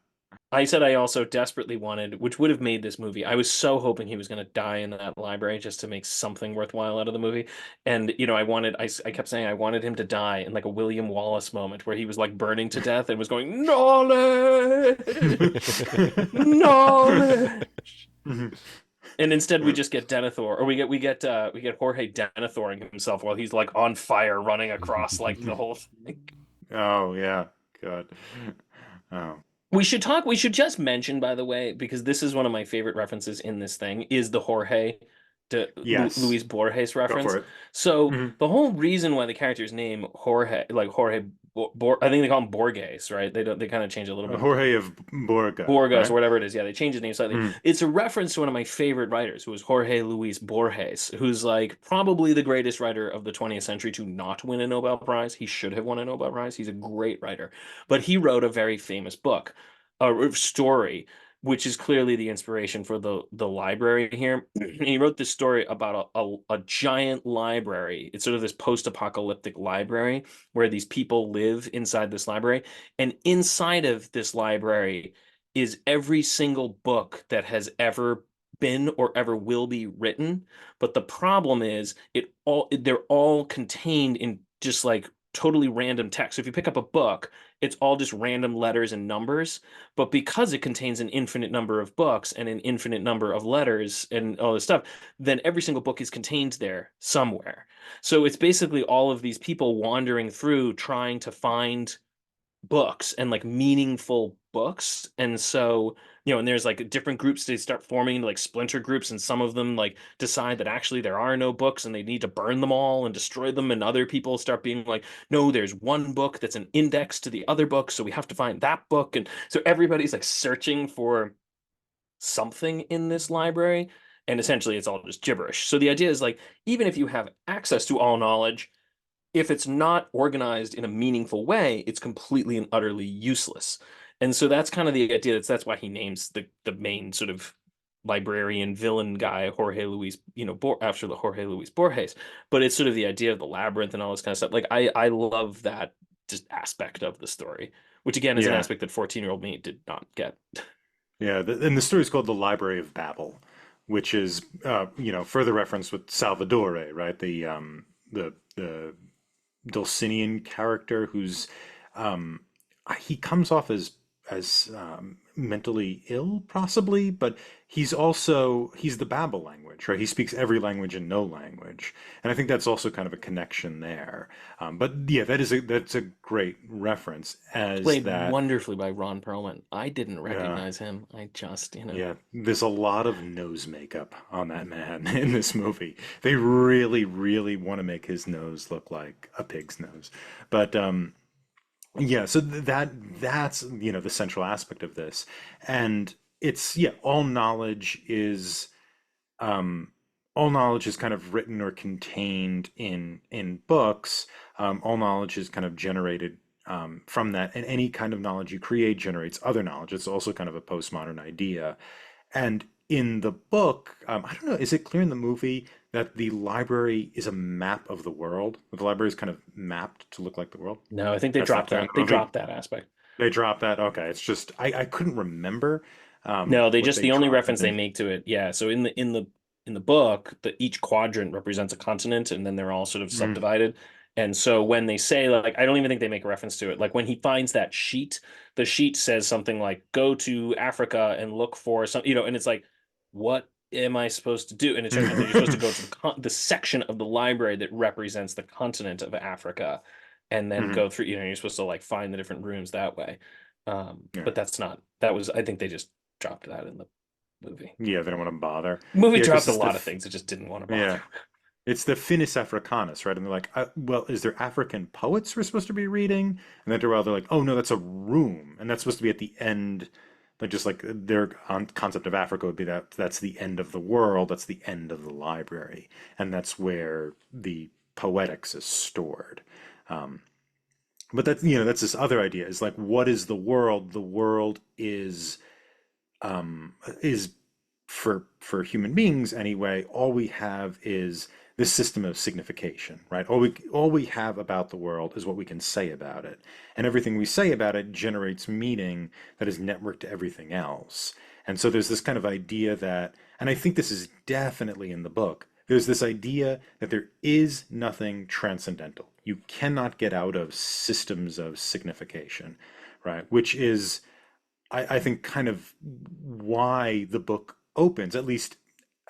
I said I also desperately wanted, which would have made this movie. I was so hoping he was going to die in that library just to make something worthwhile out of the movie. And, I kept saying I wanted him to die in like a William Wallace moment where he was like burning to death and was going, knowledge, knowledge. And instead we just get Denethor, or we get Jorge Denethoring himself while he's like on fire running across like the whole thing. Oh yeah. God. Oh. We should just mention, by the way, because this is one of my favorite references in this thing, is the Jorge Yes. Luis Borges Go reference. for it. So Mhm. the whole reason why the character's name Jorge, like Jorge, I think they call him Borges, right? They kind of change it a little bit. Jorge of Borga, Borges or right? whatever it is. Yeah, they changed his name slightly. Mm. It's a reference to one of my favorite writers, who was Jorge Luis Borges, who's like probably the greatest writer of the 20th century to not win a Nobel Prize. He should have won a Nobel Prize. He's a great writer. But he wrote a very famous book, a story, which is clearly the inspiration for the library here. And he wrote this story about a giant library. It's sort of this post-apocalyptic library where these people live inside this library. And inside of this library is every single book that has ever been or ever will be written. But the problem is they're all contained in just like totally random text. So if you pick up a book, it's all just random letters and numbers. But because it contains an infinite number of books and an infinite number of letters and all this stuff, then every single book is contained there somewhere. So it's basically all of these people wandering through trying to find books and like meaningful books. And so, and there's like different groups, they start forming into like splinter groups, and some of them like decide that actually there are no books and they need to burn them all and destroy them, and other people start being like, no, there's one book that's an index to the other book, so we have to find that book. And so everybody's like searching for something in this library, and essentially it's all just gibberish. So the idea is like, even if you have access to all knowledge, if it's not organized in a meaningful way, it's completely and utterly useless. And so that's kind of the idea. That's why he names the main sort of librarian villain guy Jorge Luis, after the Jorge Luis Borges. But it's sort of the idea of the labyrinth and all this kind of stuff. Like I love that just aspect of the story, which again is an Yeah. aspect that 14-year-old me did not get. Yeah. And the story is called The Library of Babel, which is further reference with Salvadore, right? The Dulcinian character who's um, he comes off as mentally ill, possibly, but he's the Babel language, right? He speaks every language and no language, and I think that's also kind of a connection there. But yeah, that's a great reference as Played that. wonderfully by Ron Perlman. I didn't Yeah, recognize him. I just, yeah. There's a lot of nose makeup on that man in this movie. They really, really want to make his nose look like a pig's nose, but yeah, so that's the central aspect of this, and it's yeah, um, all knowledge is kind of written or contained in books. All knowledge is kind of generated from that, and any kind of knowledge you create generates other knowledge. It's also kind of a postmodern idea, and in the book, I don't know, is it clear in the movie that the library is a map of the world? That the library is kind of mapped to look like the world? No, I think they That's not dropped clear in that. the They movie. dropped that aspect. They dropped that. Okay, it's just I couldn't remember No, they what just they the only dropped. I reference they think. make to it. Yeah, so in the in the book, that each quadrant represents a continent, and then they're all sort of Mm. subdivided. And so when they say, like, I don't even think they make a reference to it. Like when he finds that sheet, the sheet says something like, "Go to Africa and look for some," and it's like, what am I supposed to do? And it turns out that you're supposed to go to the section of the library that represents the continent of Africa, and then Mhm. go through. You're supposed to like find the different rooms that way. Yeah. But that's not. That was. I think they just dropped that in the movie. Yeah, they don't want to bother. Movie Yeah, because dropped a it's lot of things. It just didn't want to bother. yeah, it's the Finis Africanus, right? And they're like, well, is there African poets we're supposed to be reading? And then after a while, they're like, oh no, that's a room, and that's supposed to be at the end. Like just like their concept of Africa would be that's the end of the world, that's the end of the library, and that's where the poetics is stored. Um, but that's that's this other idea is like, what is the world? The world is for human beings anyway, all we have is this system of signification, right? All we have about the world is what we can say about it. And everything we say about it generates meaning that is networked to everything else. And so there's this kind of idea that, and I think this is definitely in the book, there's this idea that there is nothing transcendental. You cannot get out of systems of signification, right? Which is I think kind of why the book opens, at least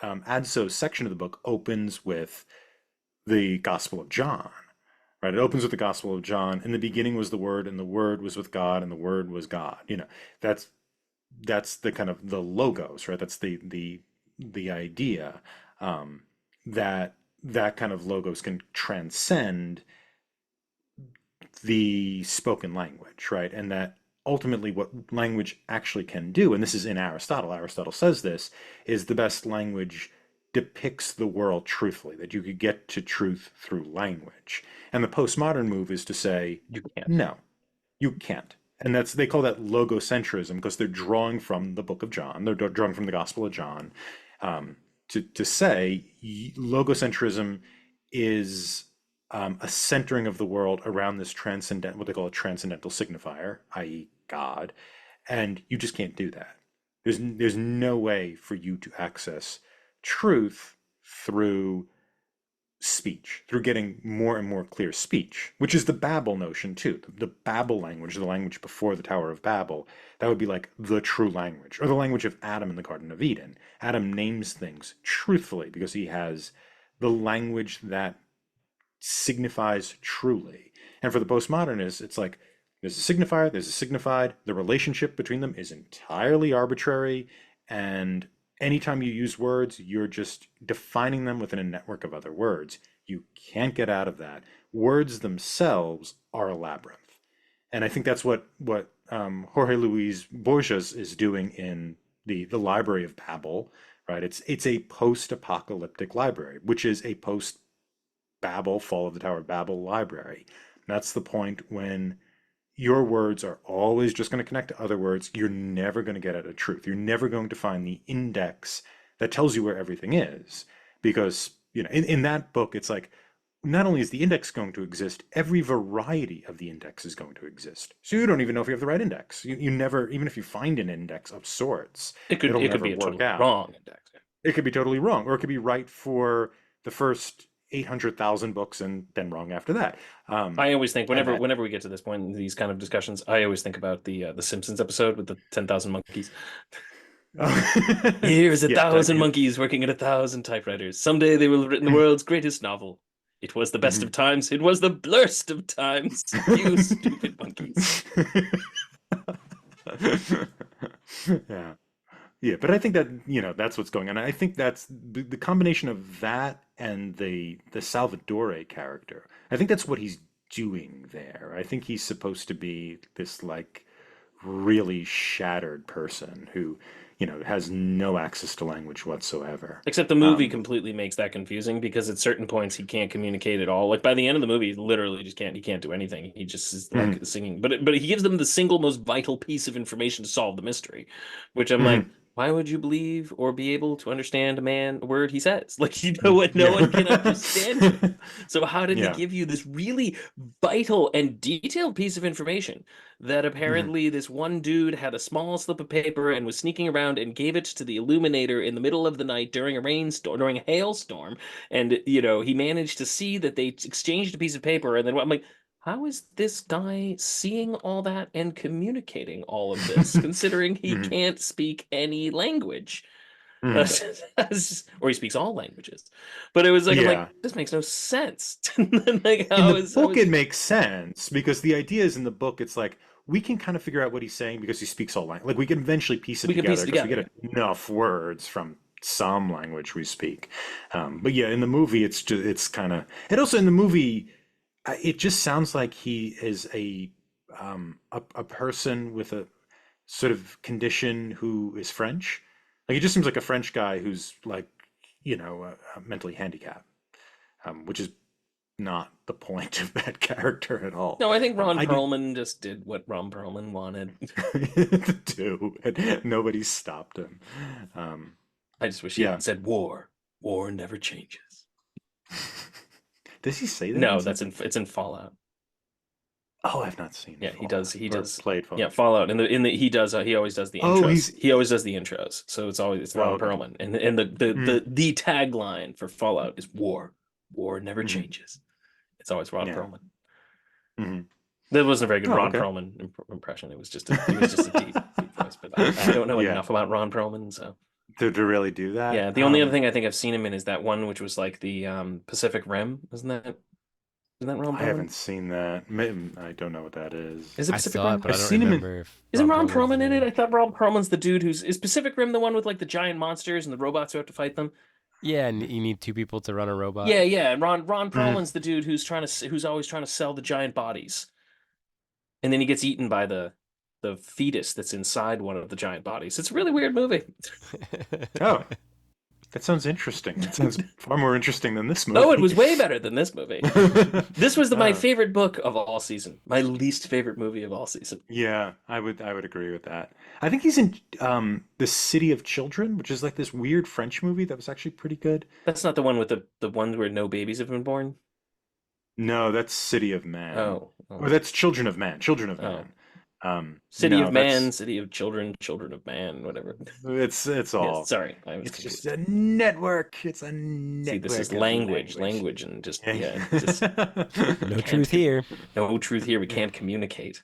Adso's section of the book opens with the Gospel of John, right? It opens with the Gospel of John. In the beginning was the Word, and the Word was with God, and the Word was God. That's that's the kind of the logos, right? That's the idea um, that that kind of logos can transcend the spoken language, right? And that ultimately what language actually can do, and this is in Aristotle, Aristotle says this, is the best language depicts the world truthfully, that you could get to truth through language. And the postmodern move is to say, You can't. no, you can't. And that's they call that logocentrism because they're drawing from the book of John, they're drawing from the Gospel of John, to say logocentrism is a centering of the world around this transcendent, what they call a transcendental signifier, i.e., God, and you just can't do that. There's no way for you to access truth through speech, through getting more and more clear speech, which is the Babel notion too. The Babel language, the language before the Tower of Babel, that would be like the true language, or the language of Adam in the Garden of Eden. Adam names things truthfully because he has the language that signifies truly. And for the postmodernists, it's like there's a signifier, there's a signified, the relationship between them is entirely arbitrary, and anytime you use words, you're just defining them within a network of other words. You can't get out of that. Words themselves are a labyrinth. And I think that's what Jorge Luis Borges is doing in the Library of Babel, right? It's a post-apocalyptic library, which is a post Babel, Fall of the Tower of Babel library. That's the point when your words are always just going to connect to other words. You're never going to get at a truth. You're never going to find the index that tells you where everything is. Because, in that book, it's like, not only is the index going to exist, every variety of the index is going to exist. So you don't even know if you have the right index. You never, even if you find an index of sorts, It could it'll it could never be a work totally out. wrong index. It could be totally wrong, or it could be right for the first 800,000 books and then wrong after that. I always think And whenever we get to this point in these kind of discussions, I always think about the Simpsons episode with the 10,000 monkeys. Here's a yeah, that, thousand monkeys working at 1,000 typewriters. Someday they will have written the world's greatest novel. It was the best of times. It was the blurst of times. You stupid monkeys. yeah. Yeah, but I think that that's what's going on. I think that's the combination of that and the Salvatore character. I think that's what he's doing there. I think he's supposed to be this like really shattered person who has no access to language whatsoever. Except the movie Um, completely makes that confusing because at certain points he can't communicate at all. Like by the end of the movie, he literally just can't. He can't do anything. He just is like mhm, singing. But he gives them the single most vital piece of information to solve the mystery, which I'm like, mhm. why would you believe or be able to understand a word he says? Like, you know what? No Yeah. one can understand him. So how did he Yeah. give you this really vital and detailed piece of information that Mhm. apparently this one dude had a small slip of paper and was sneaking around and gave it to the illuminator in the middle of the night during a rainstorm, during a hailstorm, and he managed to see that they exchanged a piece of paper, and then I'm like, how is this guy seeing all that and communicating all of this, considering he Mhm. can't speak any language? Mhm. Or he speaks all languages. But it was like, I'm like, Yeah. this makes no sense. Like, In how the is, I book, was, it makes sense because the idea is in the book, it's like we can kind of figure out what he's saying because he speaks all language. Like we can eventually piece it we can piece together it because we together. get Yeah. enough words from some language we speak. But yeah, in the movie, it's kind of. And also in the movie, it just sounds like he is a person with a sort of condition who is French. Like he just seems like a French guy who's like, mentally handicapped, which is not the point of that character at all. No, I think Ron I do Perlman just did what Ron Perlman wanted. do, and nobody stopped him. Um, I just wish he yeah. hadn't said war. War never changes. Does he say that in No, something? it's in Fallout. Oh, I've not seen Yeah, Fallout he or does. played Yeah, Fallout. Fallout. He always does the Oh, intros. He always does the intros. So it's oh, Ron okay. Perlman. And Mm, the tagline for Fallout is war. War never mhm, changes. It's always Ron yeah. Perlman. Hmm. That wasn't a very good Oh, Ron okay. Perlman impression. It was just a deep voice, but I don't know Yeah. enough about Ron Perlman, so To really do that. yeah. The only other thing I think I've seen him in is that one which was like the Pacific Rim. Isn't that Ron I Perlman? haven't seen that. I don't know what that is. Is it I Pacific saw it, Rim? but I I've don't seen him in. remember if Isn't Ron Ron Perlman's Perlman in it? there. I thought Ron Perlman's the dude is Pacific Rim the one with like the giant monsters and the robots who have to fight them? Yeah, and you need two people to run a robot. Yeah, yeah. And Ron Mhm. Perlman's the dude who's always trying to sell the giant bodies, and then he gets eaten by the fetus that's inside one of the giant bodies. It's a really weird movie. Oh, that sounds interesting. That sounds far more interesting than this Oh, it movie. was way better than this movie. This was my Uh, favorite book of all season. My least favorite movie of all season. yeah, I would agree with that. I think he's in The City of Children, which is like this weird French movie that was actually pretty good. That's not the one with the one where no babies have been born. No, that's City of Man. Oh, Or oh, that's Children of Man. Children of oh. Man. City of No, Man, that's City of Children, Children of Man, whatever. it's Yes, all sorry, I was it's just confused. a network. It's a See, this is network of language, language. language, and just Yeah. yeah, just No can't truth here. no truth here. We Yeah. can't communicate.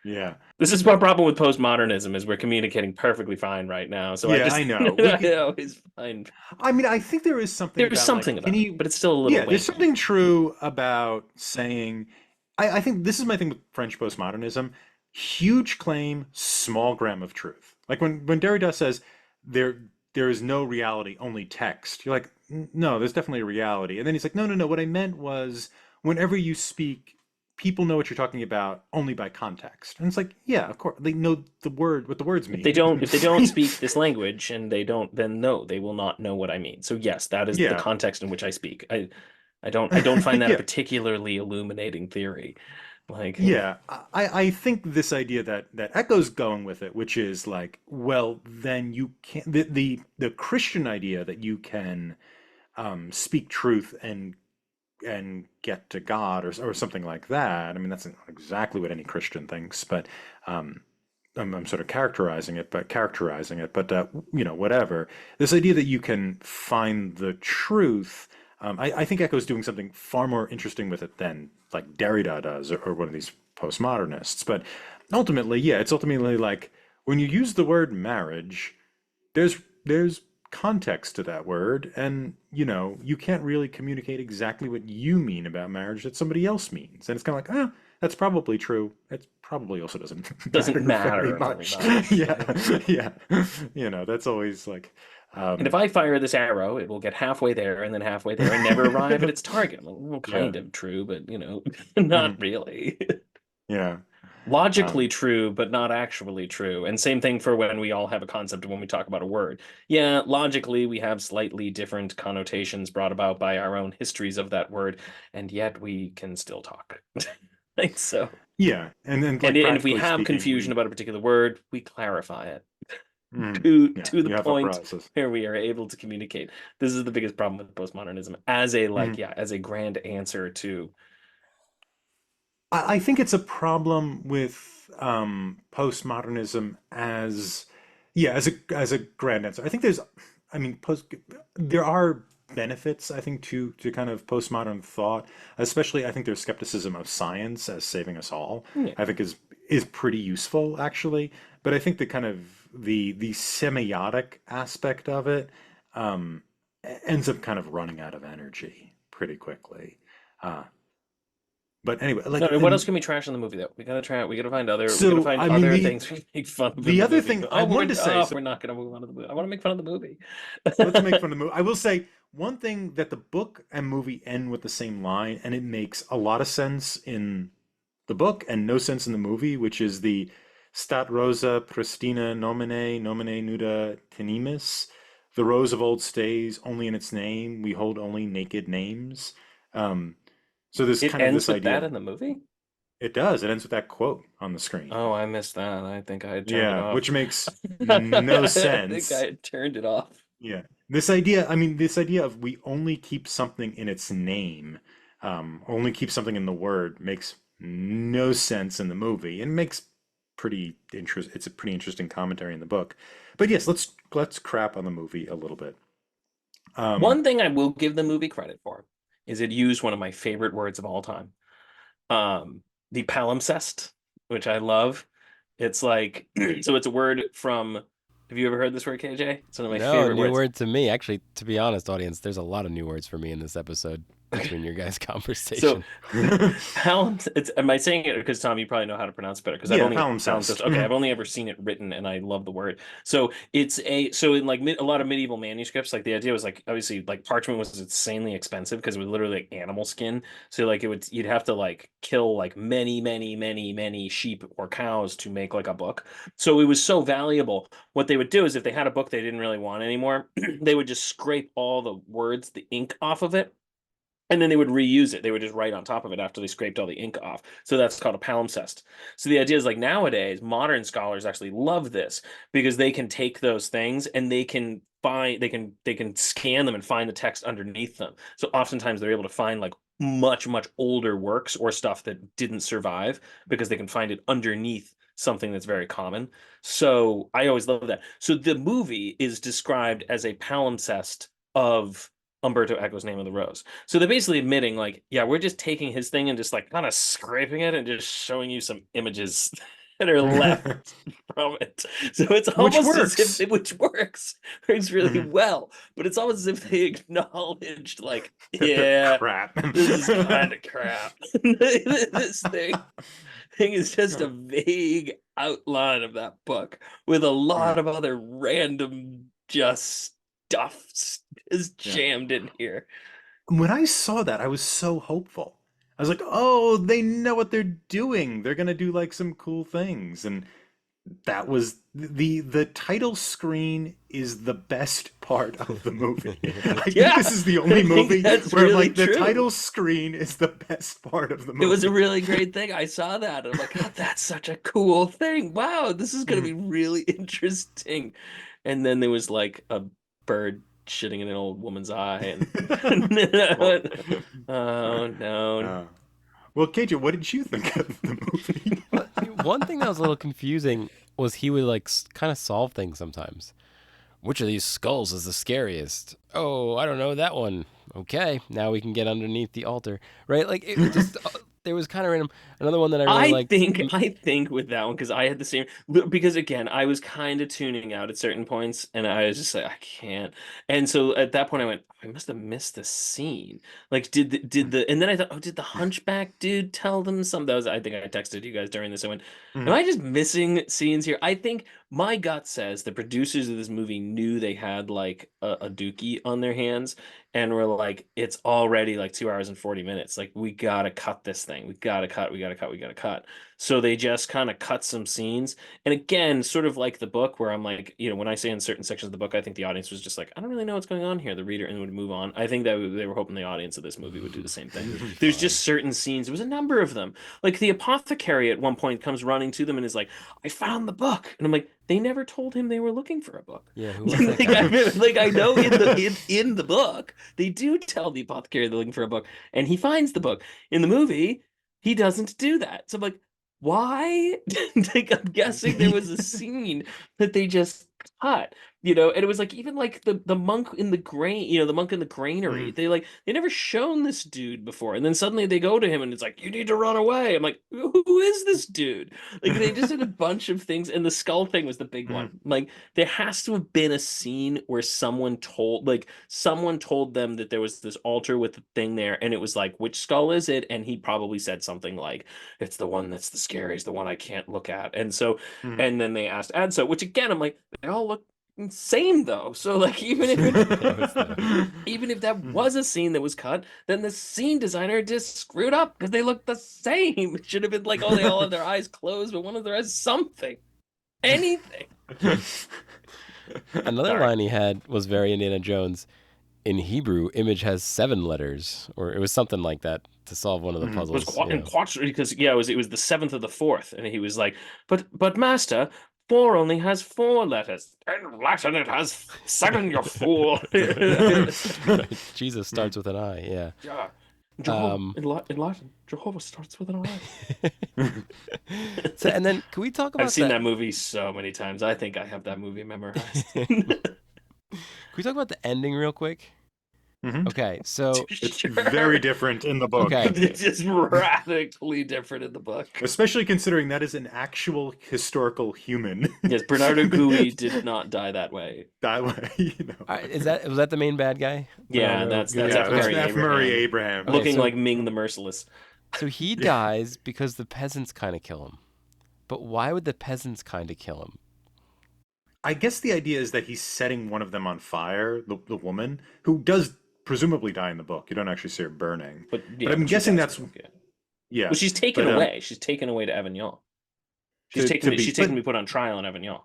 Yeah. This is my problem with postmodernism is we're communicating perfectly fine right now. So I Yeah, just I know. We I could always find I mean, I think there is something there's about like, something can about it, you but it's still a little yeah, there's lame. something true about saying I think this is my thing with French postmodernism. Huge claim, small gram of truth. Like when Derrida says there there is no reality, only text. You're like, No, there's definitely a reality." And then he's like, "No, no, no. What I meant was whenever you speak, people know what you're talking about only by context." And it's like, yeah, of course. They know what the words mean. If they don't speak this language and they don't, then no, they will not know what I mean. So yes, that is the Yeah. context in which I speak. I don't find that a Yeah. particularly illuminating theory. Like, Yeah, I think this idea that Echo's going with it, which is like, well, then you can't the Christian idea that you can speak truth and get to God or something like that. I mean, that's not exactly what any Christian thinks, but um, I'm sort of characterizing it, but whatever. This idea that you can find the truth, I think Echo's doing something far more interesting with it than like Derrida does or one of these postmodernists. But ultimately, yeah, it's ultimately like when you use the word marriage, there's context to that word, and you can't really communicate exactly what you mean about marriage that somebody else means, and it's kind of like, that's probably true. It probably also doesn't doesn't matter very matter very much. much. Yeah, yeah. That's always like, And if um, I fire this arrow, it will get halfway there and then halfway there and never arrive at its target. I'm like, well, yeah, kind of true, but mhm, not really. yeah, Logically um, true, but not actually true. And same thing for when we all have a concept when we talk about a word. Yeah, logically, we have slightly different connotations brought about by our own histories of that word, and yet we can still talk. Like so. yeah, and then And like if we practically have speaking, confusion we about a particular word, we clarify it. Yeah, to the you have a point process. where we are able to communicate. This is the biggest problem with postmodernism as a like Mhm. yeah, as a grand answer to I think it's a problem with postmodernism as, yeah, as a grand answer. I think there's, I mean, there are benefits, I think, to kind of postmodern thought, especially I think there's skepticism of science as saving us all. yeah. I think is pretty useful actually, but I think the kind of the semiotic aspect of it um, ends up kind of running out of energy pretty quickly. Uh, but anyway, like, No, what else and can we trash in the movie though? We gotta try. We gotta find other. We gotta so find I mean other things we make fun of in the the other movie. thing I Oh, wanted to say, so we're not gonna move on to the movie. I want to make fun of the movie. let's make fun of the movie. I will say one thing that the book and movie end with the same line, and it makes a lot of sense in the book and no sense in the movie, which is the Stat Rosa Pristina nomine nuda tenimus. The rose of old stays only in its name. We hold only naked names. Um, so there's It kind of ends this with idea that of in the movie. it does. It ends with that quote on the screen. Oh, I missed that. I think I had turned it Yeah, off. which makes no I think I sense. had turned it off. Yeah. This idea, I mean, this idea of we only keep something in its name, only keep something in the word makes no sense in the movie and makes it's a pretty interesting commentary in the book. But yes, let's crap on the movie a little bit. Um, One thing I will give the movie credit for is it used one of my favorite words of all time. The palimpsest, which I love. It's like so it's a word from have you ever heard this word, KJ? It's one of my No, favorite new words. word to me. Actually, to be honest, audience, there's a lot of new words for me in this episode between your guys' So conversation. it's am I saying it because Tom, you probably know how to pronounce it better because I've yeah, only palimpsest. palimpsest. Okay, I've only ever seen it written and I love the word. So it's a so in like a lot of medieval manuscripts, like the idea was like obviously like parchment was insanely expensive because it was literally like animal skin. So like it would you'd have to like kill like many sheep or cows to make like a book. So it was so valuable. What they would do is if they had a book they didn't really want anymore, they would just scrape all the words, the ink off of it and then they would reuse it. They would just write on top of it after they scraped all the ink off. So that's called a palimpsest. So the idea is like nowadays, modern scholars actually love this because they can take those things and they can find they can scan them and find the text underneath them. So oftentimes they're able to find like much older works or stuff that didn't survive because they can find it underneath something that's very common. So I always love that. So the movie is described as a palimpsest of Umberto Eco's Name of the Rose. So they're basically admitting, like, yeah, we're just taking his thing and just like kind of scraping it and just showing you some images that are left from it. So it's Which almost as if works. which works really Mhm. well, but it's almost as if they acknowledged, like, That they're yeah, crap. this is kind of crap. This thing is just a vague outline of that book with a lot Yeah. of other random just stuff is Yeah. jammed in here. When I saw that, I was so hopeful. I was like, "Oh, they know what they're doing. They're gonna do like some cool things." And that was the title screen is the best part of the movie. I think Yeah, this is the I only think movie that's where I'm really like the true. title screen is the best part of the It was a movie. really great thing. I saw that. And I'm like, oh, that's such a cool thing. Wow, this is going to be really interesting. And then there was like a bird shitting in an old woman's eye, and Well, oh no. uh, well, KJ, what did you think of the movie? Well, one thing that was a little confusing was he would like kind of solve things sometimes. Which of these skulls is the scariest? Oh, I don't know that one. Okay, now we can get underneath the altar, right? Like it just there was kind of random. Another one that I really liked. I think with that one because I had the same because again I was kind of tuning out at certain points and I was just like I can't and so at that point I went I must have missed the scene like did the and then I thought oh did the hunchback dude tell them something that was I think I texted you guys during this I went am I just missing scenes here I think my gut says the producers of this movie knew they had like a dookie on their hands and we're like, it's already like 2 hours and 40 minutes. Like, we gotta cut this thing. We gotta cut. We gotta cut. We gotta cut. So they just kind of cut some scenes. And again, sort of like the book, where I'm like, when I say in certain sections of the book, I think the audience was just like, I don't really know what's going on here, the reader, and would move on. I think that they were hoping the audience of this movie would do the same thing. It would be There's fine. just certain scenes. There was a number of them. Like the apothecary at one point comes running to them and is like, I found the book. And I'm like, they never told him they were looking for a book. Yeah, who was that Like guy? I know in the book they do tell the apothecary they're looking for a book, and he finds the book. In the movie, he doesn't do that. So I'm like, why? Like, I'm guessing there was a scene that they just cut, and it was like, even like the monk in the grain, the monk in the granary. Mm. They never shown this dude before, and then suddenly they go to him and it's like, you need to run away. I'm like, who is this dude? Like, they just did a bunch of things, and the skull thing was the big one. Mm. Like, there has to have been a scene where someone told them that there was this altar with the thing there, and it was like, which skull is it? And he probably said something like, it's the one that's the scariest, the one I can't look at. And so, Mm. and then they asked Adso, which again, I'm like, they all look insane though. So like, even if that was a scene that was cut, then the scene designer just screwed up because they look the same. It should have been like, oh, they all have their eyes closed, but one of their eyes something, anything. Another Sorry. line he had was very Indiana Jones. In Hebrew, image has 7 letters, or it was something like that to solve one of the Mhm. It was puzzles. in quattro, because it was the seventh of the fourth, and he was like, but master, 4 only has 4 letters. In Latin, it has 7, you fool. Jesus starts with an I, yeah. Yeah. Jehovah, Um, in Latin, Jehovah starts with an I. So, and then can we talk I've about seen that movie so many times. I think I have that movie memorized. Can we talk about the ending real quick? Mhm. Okay, so It's Sure. very different in the book. Okay. It's just radically different in the book. Especially considering that is an actual historical human. Yes, Bernardo Gui did not die that way. That way, was that the main bad guy? Yeah, Bernardo that's Gui? Yeah, F. that's Murray F. Abraham. Murray Abraham. Okay, Looking so- like Ming the Merciless. So he Yeah. dies because the peasants kind of kill him. But why would the peasants kind of kill him? I guess the idea is that he's setting one of them on fire, the woman, who does presumably die in the book. You don't actually see her burning. But I'm she guessing dies that's- in the book, yeah. Yeah. Well, she's taken but, away. She's taken away to Avignon. She's to be- she's taken but- to be put on trial in Avignon,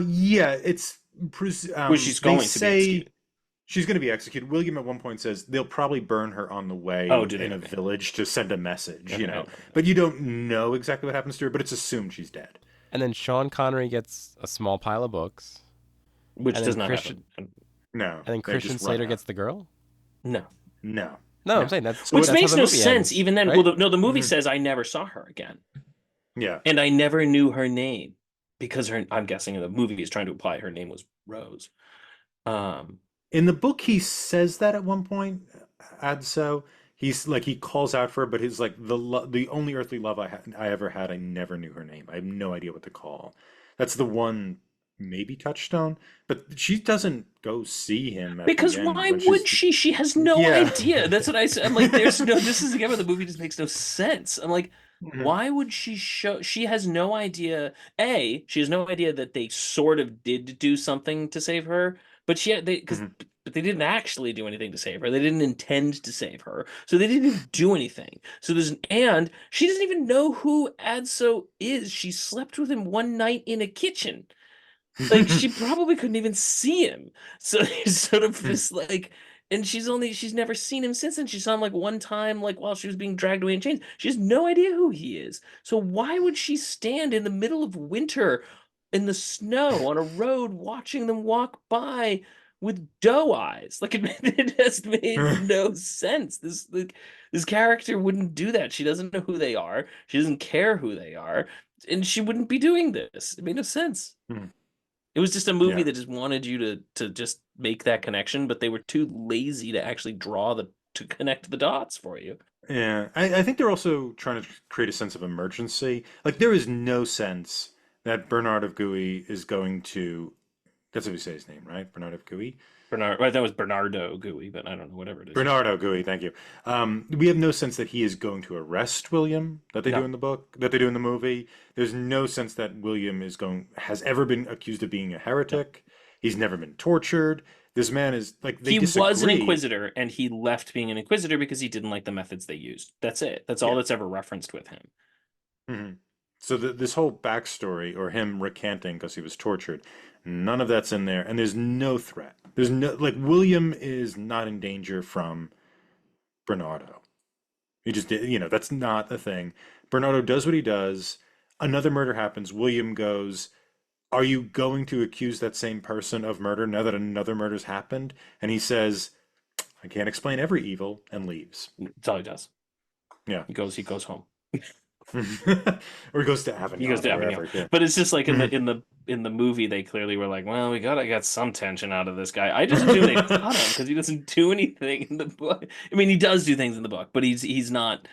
Yeah, it's where she's they going to be say executed. she's going to be executed. William at one point says they'll probably burn her on the way Oh, do they? in a Okay. village to send a message, Okay, you know. okay. But you don't know exactly what happens to her, but it's assumed she's dead. And then Sean Connery gets a small pile of books. Which And does then not Christian- happen. No. And then they Christian just run Slater out. gets the girl? No. No. No, Yeah. I'm saying that's Which that's makes how the no movie sense. ends, Even then, right? the movie Mhm. says I never saw her again. Yeah. And I never knew her name because I'm guessing the movie is trying to imply her name was Rose. In the book, he says that at one point. Adso, he's like he calls out for her, but he's like the only earthly love I ever had. I never knew her name. I have no idea what to call. That's the one maybe touchstone, but she doesn't go see him at Because the end why when would she's- she? She has no Yeah. idea. That's what I said. I'm like, there's no. This is again where the movie just makes no sense. I'm like, Mhm. why would she show? She has no idea. She has no idea that they sort of did do something to save her, but Mhm. but they didn't actually do anything to save her. They didn't intend to save her, so they didn't even do anything. So and she doesn't even know who Adso is. She slept with him one night in a kitchen. Like, she probably couldn't even see him. So he's sort of just like, and she's never seen him since. And she saw him like one time, like while she was being dragged away in chains. She has no idea who he is. So why would she stand in the middle of winter in the snow on a road watching them walk by with doe eyes? Like, it just made no sense. This character wouldn't do that. She doesn't know who they are. She doesn't care who they are. And she wouldn't be doing this. It made no sense. Mhm. It was just a movie Yeah. that just wanted you to just make that connection, but they were too lazy to actually to connect the dots for you. Yeah, I think they're also trying to create a sense of emergency. Like there is no sense that Bernard of Gui is going to. That's how we say his name, right? Bernard of Gui. I thought it was Bernardo Gui, but I don't know, whatever it is. Bernardo Gui, thank you. We have no sense that he is going to arrest William, that they No. do in the book, that they do in the movie. There's no sense that William has ever been accused of being a heretic. He's never been tortured. This man is like they He was an disagree. inquisitor, and he left being an inquisitor because he didn't like the methods they used. That's it. That's all Yeah. that's ever referenced with him. Mhm. So this whole backstory, or him recanting because he was tortured, none of that's in there, and there's no threat. There's no like William is not in danger from Bernardo. He just did, that's not a thing. Bernardo does what he does. Another murder happens. William goes, "Are you going to accuse that same person of murder now that another murder's happened?" And he says, "I can't explain every evil," and leaves. That's all he does. Yeah. He goes home. Or he goes to He goes Avignon to or Avignon. wherever. Yeah. But it's just like in the Mhm. in the in the movie, they clearly were like, well, we gotta get some tension out of this guy. I just assume they cut him because he doesn't do anything in the book. I mean, he does do things in the book, but he's not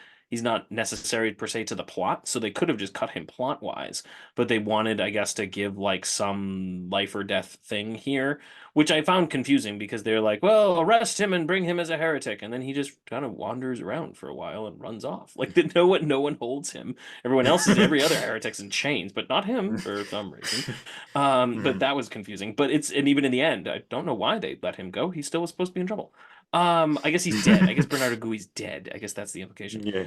necessary per se to the plot. So they could have just cut him plot wise, but they wanted, I guess, to give like some life or death thing here, which I found confusing because they're like, well, arrest him and bring him as a heretic, and then he just kind of wanders around for a while and runs off. Like no one holds him. Every other heretic's in chains, but not him for some reason. But Mhm. that was confusing. But and even in the end, I don't know why they let him go. He still was supposed to be in trouble. I guess he's dead. I guess Bernardo Gui's dead. I guess that's the implication. Yeah,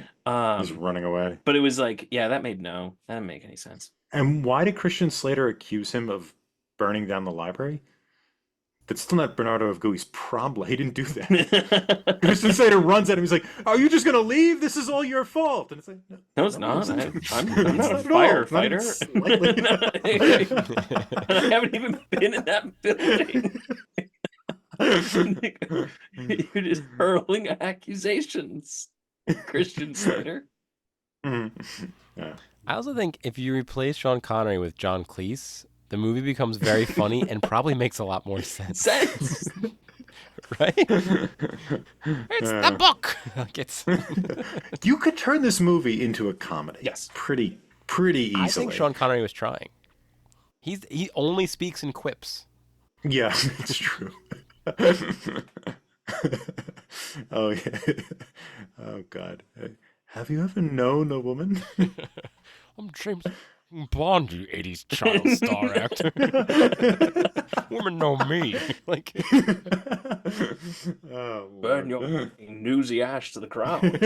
he's Um, running away. but it was like, yeah, that didn't make any sense. And why did Christian Slater accuse him of burning down the library? That's still not Bernardo of Gui's problem. He didn't do that. Christian Slater runs at him. He's like, "Are you just gonna leave? This is all your fault." And it's like, "No, No, it's no, not. it's I'm it's not a not at all. It's not even firefighter. slightly." I haven't even been in that building. You're just hurling accusations, Christian Slater. Mhm. Yeah. I also think if you replace Sean Connery with John Cleese, the movie becomes very funny and probably makes a lot more sense, Sense. right? It's the Uh, book. Like it's. you could turn this movie into a comedy Yes. pretty I think easily. Sean Connery was trying. He only speaks in quips. Yeah, it's true. Oh yeah. Oh God. Have you ever known a woman? I'm James Bond, you 80s child star actor. Women know me. Like, Oh Burn Lord. your newsy ash to the ground.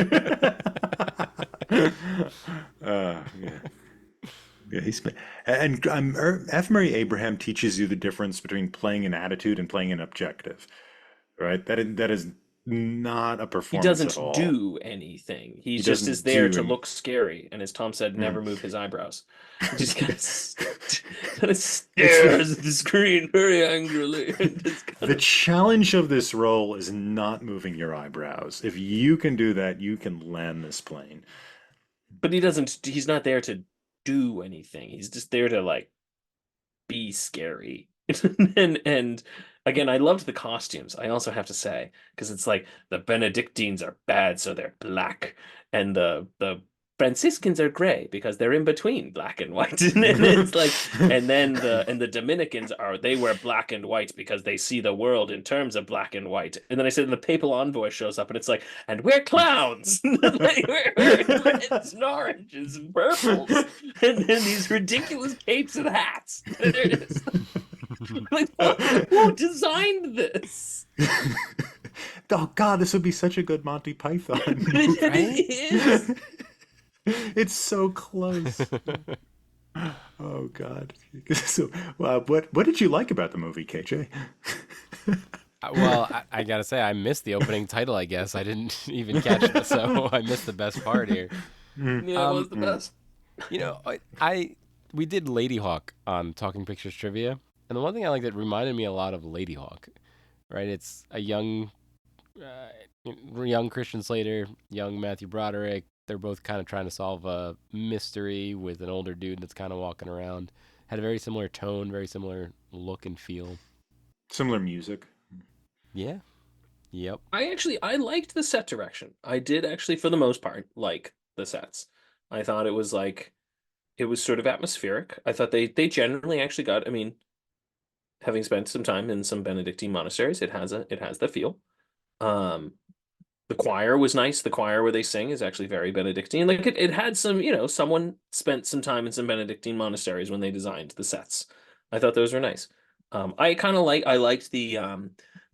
Yeah. Yeah, and F. Murray Abraham teaches you the difference between playing an attitude and playing an objective, right? That is not a He performance at doesn't all. do anything. He He just is doesn't there do to any. look scary. And as Tom said, Mm. never move his eyebrows. He just kind of It's stares at the screen very angrily. And just kind the of, challenge of this role is not moving your eyebrows. If you can do that, you can land this plane. but he's not there to do anything. He's just there to like be scary. And again, I loved the costumes. I also have to say, because it's like the Benedictines are bad, so they're black, and the Franciscans are gray because they're in between black and white. And it's like, and the Dominicans they wear black and white because they see the world in terms of black and white. And then I said the papal envoy shows up, and it's like, and we're clowns. Like, we're wearing reds and oranges and purples, and then these ridiculous capes and hats. They're just like, who designed this? Oh God, this would be such a good Monty Python But right? it is. It's so close. Oh God. So, what did you like about the movie, KJ? Well, I gotta say, I missed the opening title. I guess I didn't even catch that, so I missed the best part here. Mm, Yeah, it was Um, the best. you know, we did Lady Hawk on Talking Pictures trivia, and the one thing I like that reminded me a lot of Lady Hawk, right? It's a young Christian Slater, young Matthew Broderick. They're both kind of trying to solve a mystery with an older dude that's kind of walking around. Had a very similar tone, very similar look and feel. similar music. Yeah. Yep. I liked the set direction. I did actually, for the most part, like the sets. I thought it was sort of atmospheric. I thought they generally actually got. I mean, having spent some time in some Benedictine monasteries, it has the feel. Um, the choir was nice. The choir where they sing is actually very Benedictine. Like it had some, someone spent some time in some Benedictine monasteries when they designed the sets. I thought those were nice. I liked the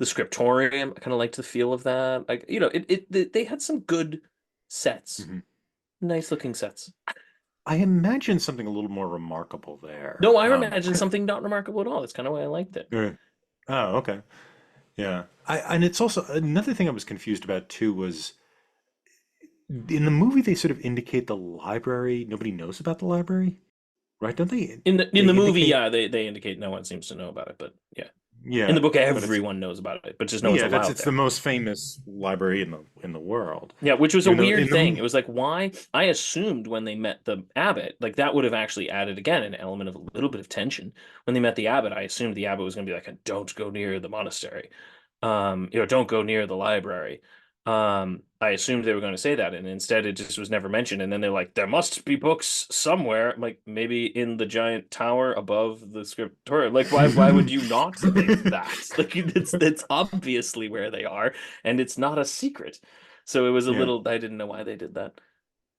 scriptorium. I kind of liked the feel of that. Like, they had some good sets. Mhm. Nice looking sets. I imagine something a little more remarkable No, there. I imagine something not remarkable at all. That's kind of why I liked it. Oh, okay. Yeah. And it's also another thing I was confused about too was in the movie they sort of indicate the library. Nobody knows about the library, right? Don't they? In They the movie, indicate, yeah, they indicate no one seems to know about it, but yeah. In the yeah, book, but it's everyone knows about it, but just no one's yeah, that's allowed it's the there. most famous library in the world. Yeah, which was a Even though weird in thing. It the was like, why? I assumed when they met the abbot, like that would have actually added again an element of a little bit of tension. When they met the abbot, I assumed the abbot was going to be like, "Don't go near the monastery, don't go near the library." I assumed they were going to say that, and instead it just was never mentioned. And then they're like, "There must be books somewhere." I'm like, maybe in the giant tower above the scriptorium. Like, why would you not think that? Like, it's obviously where they are, and it's not a secret. So it was a yeah. little, I didn't know why they did that.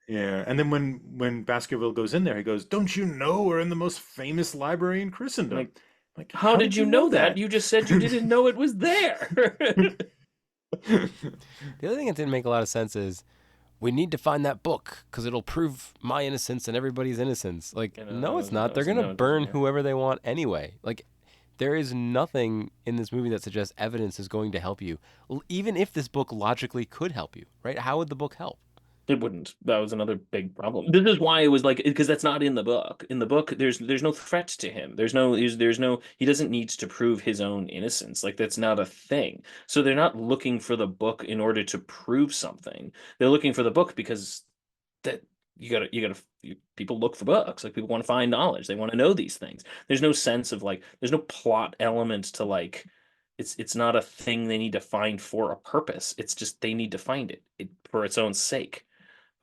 Yeah, and then when Baskerville goes in there, he goes, "Don't you know we're in the most famous library in I'm Christendom?" like, Like, how how did did you you know know that? that? You just said you didn't know it was there. The other thing that didn't make a lot of sense is we need to find that book because it'll prove my innocence and everybody's innocence. Like, no, it's not. They're gonna No, it doesn't. burn Yeah. whoever they want anyway. Like, there is nothing in this movie that suggests evidence is going to help you. Even if this book logically could help you, right? How would the book help? It wouldn't. That was another big problem. This is why it was like because that's not in the book. In the book, there's no threat to him. There's no he doesn't need to prove his own innocence. Like that's not a thing. So they're not looking for the book in order to prove something. They're looking for the book because that people look for books. Like people want to find knowledge. They want to know these things. There's no sense of like there's no plot element to like it's not a thing they need to find for a purpose. It's just they need to find it for its own sake.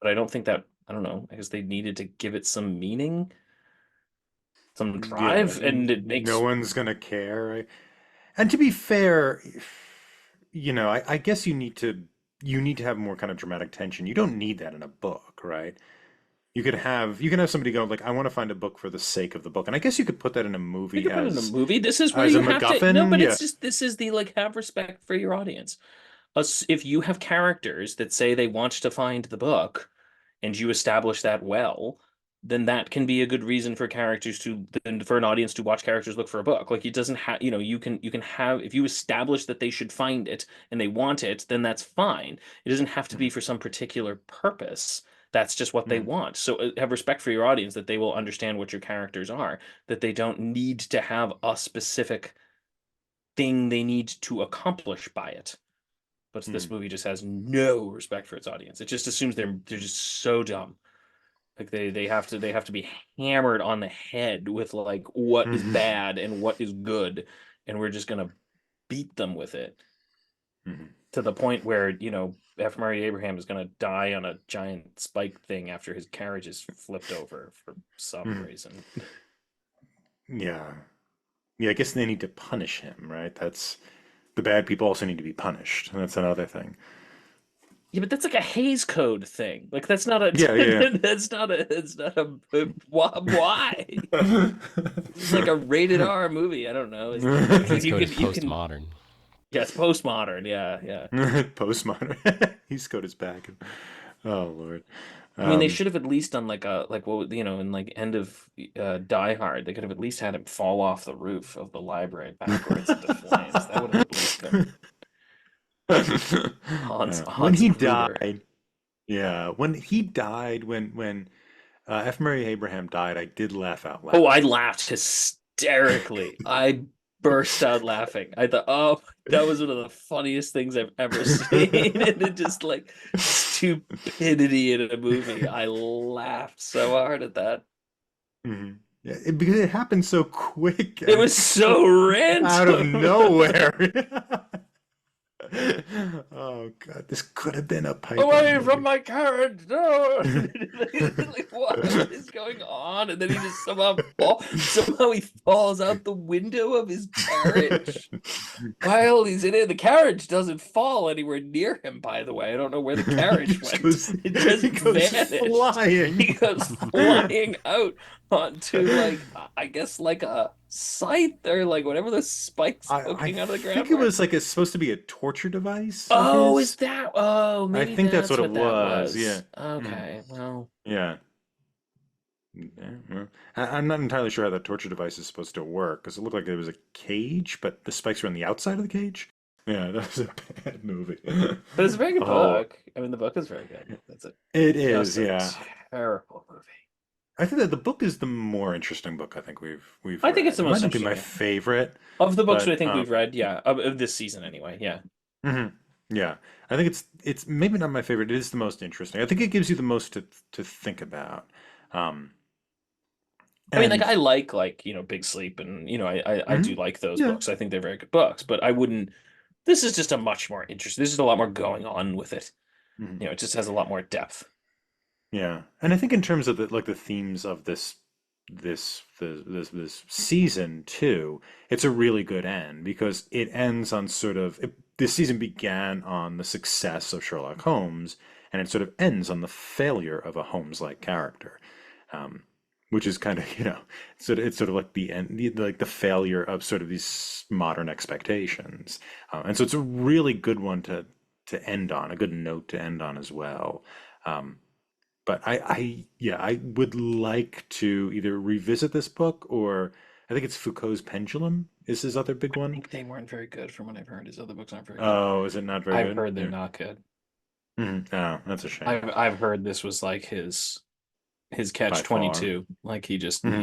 But I don't think that I don't know. I guess they needed to give it some meaning, some Yeah, drive, and it no makes one's gonna care, right? And to be fair, I guess you need to have more kind of dramatic tension. You don't need that in a book, right? You can have somebody go like, I want to find a book for the sake of the book, and I guess you could put that in a you movie could put it in a as movie. This is where as a you have to no, MacGuffin. but Yeah. it's just this is the like have respect for your audience. Us if you have characters that say they want to find the book and you establish that well, then that can be a good reason for characters to then for an audience to watch characters look for a book. Like it doesn't have, you can have if you establish that they should find it and they want it, then that's fine. It doesn't have to be Mhm. for some particular purpose. That's just what they Mhm. want. So have respect for your audience that they will understand what your characters are, that they don't need to have a specific thing they need to accomplish by it. But this Mhm. movie just has no respect for its audience. It just assumes they're just so dumb. Like they have to be hammered on the head with like what is Mhm. bad and what is good, and we're just gonna beat them with it Mhm. to the point where F. Murray Abraham is gonna die on a giant spike thing after his carriage is flipped over for some Mhm. reason. Yeah. Yeah, I guess they need to punish him, right? That's the bad people also need to be punished. That's another thing. Yeah, but that's like a Hays Code thing. Like that's not a Yeah, yeah, that's not a why? yeah. This is like a rated R movie. I don't know. Hays You Code is can you can postmodern. yeah, it's postmodern. Yeah, yeah. Postmodern. He's got his back. Oh Lord. I mean, they Um, should have at least done like a like what in like end of Die Hard. They could have at least had him fall off the roof of the library backwards into flames. That would have at least been when Hans he Gruber. died, yeah, when he died, when F. Murray Abraham died, I did laugh out Oh, I loud. laughed hysterically. I burst out laughing. I thought, oh, that was one of the funniest things I've ever seen. And it just like stupidity in a movie. I laughed so hard at that. Mhm. Yeah, because it happened so quick It and was so so out of random. nowhere. Oh God, this could have been a Python Away from movie. my carriage, no! Like, what is going on? And then he just somehow he falls out the window of his carriage while he's in it. The carriage doesn't fall anywhere near him, by the way. I don't know where the He carriage just went. goes, It just he goes vanished. He flying. goes flying out onto like I guess like a scythe or like whatever the spikes I poking out of the think ground it were. was like it's supposed to be a torture device of Oh, is his. that? Oh, I maybe think that's that's what it what that was. Yeah. was. Mhm. Okay, well, Yeah. Yeah, well, I'm not entirely sure how that torture device is supposed to work because it looked like there was a cage, but the spikes were on the outside of the cage. Yeah, that was a bad movie. But it's a very good Oh, book. I mean, the book is very good. That's it. it Just is, a yeah. terrible movie. I think that the book is the more interesting book I think we've I think it's read. the It might most not be interesting, my yeah. favorite, Of the books that but I think we've read, yeah, of this season anyway, yeah. mhm, yeah, I think it's maybe not my favorite. It is the most interesting. I think it gives you the most to think about. Um, I mean, like and Big Sleep, and I do mhm, like those yeah. books. I think they're very good books, but I wouldn't. This is just a much more interesting. This is a lot more going on with it. Mhm. It just has a lot more depth. Yeah, and I think in terms of the themes of this season too, it's a really good end because it ends on this season began on the success of Sherlock Holmes, and it sort of ends on the failure of a Holmes-like character, um, which is kind of it's sort of like the end, like the failure of sort of these modern expectations, and so it's a really good one to end on, a good note to end on as well. Um, but yeah, I would like to either revisit this book or I think it's Foucault's Pendulum is his other big I one. think they weren't very good from what I've heard. His other books aren't very good. Oh, is it not very I've good? heard they're Yeah. not good. Oh, that's a shame. I've heard this was like his catch By far. 22. Like he just, Hmm.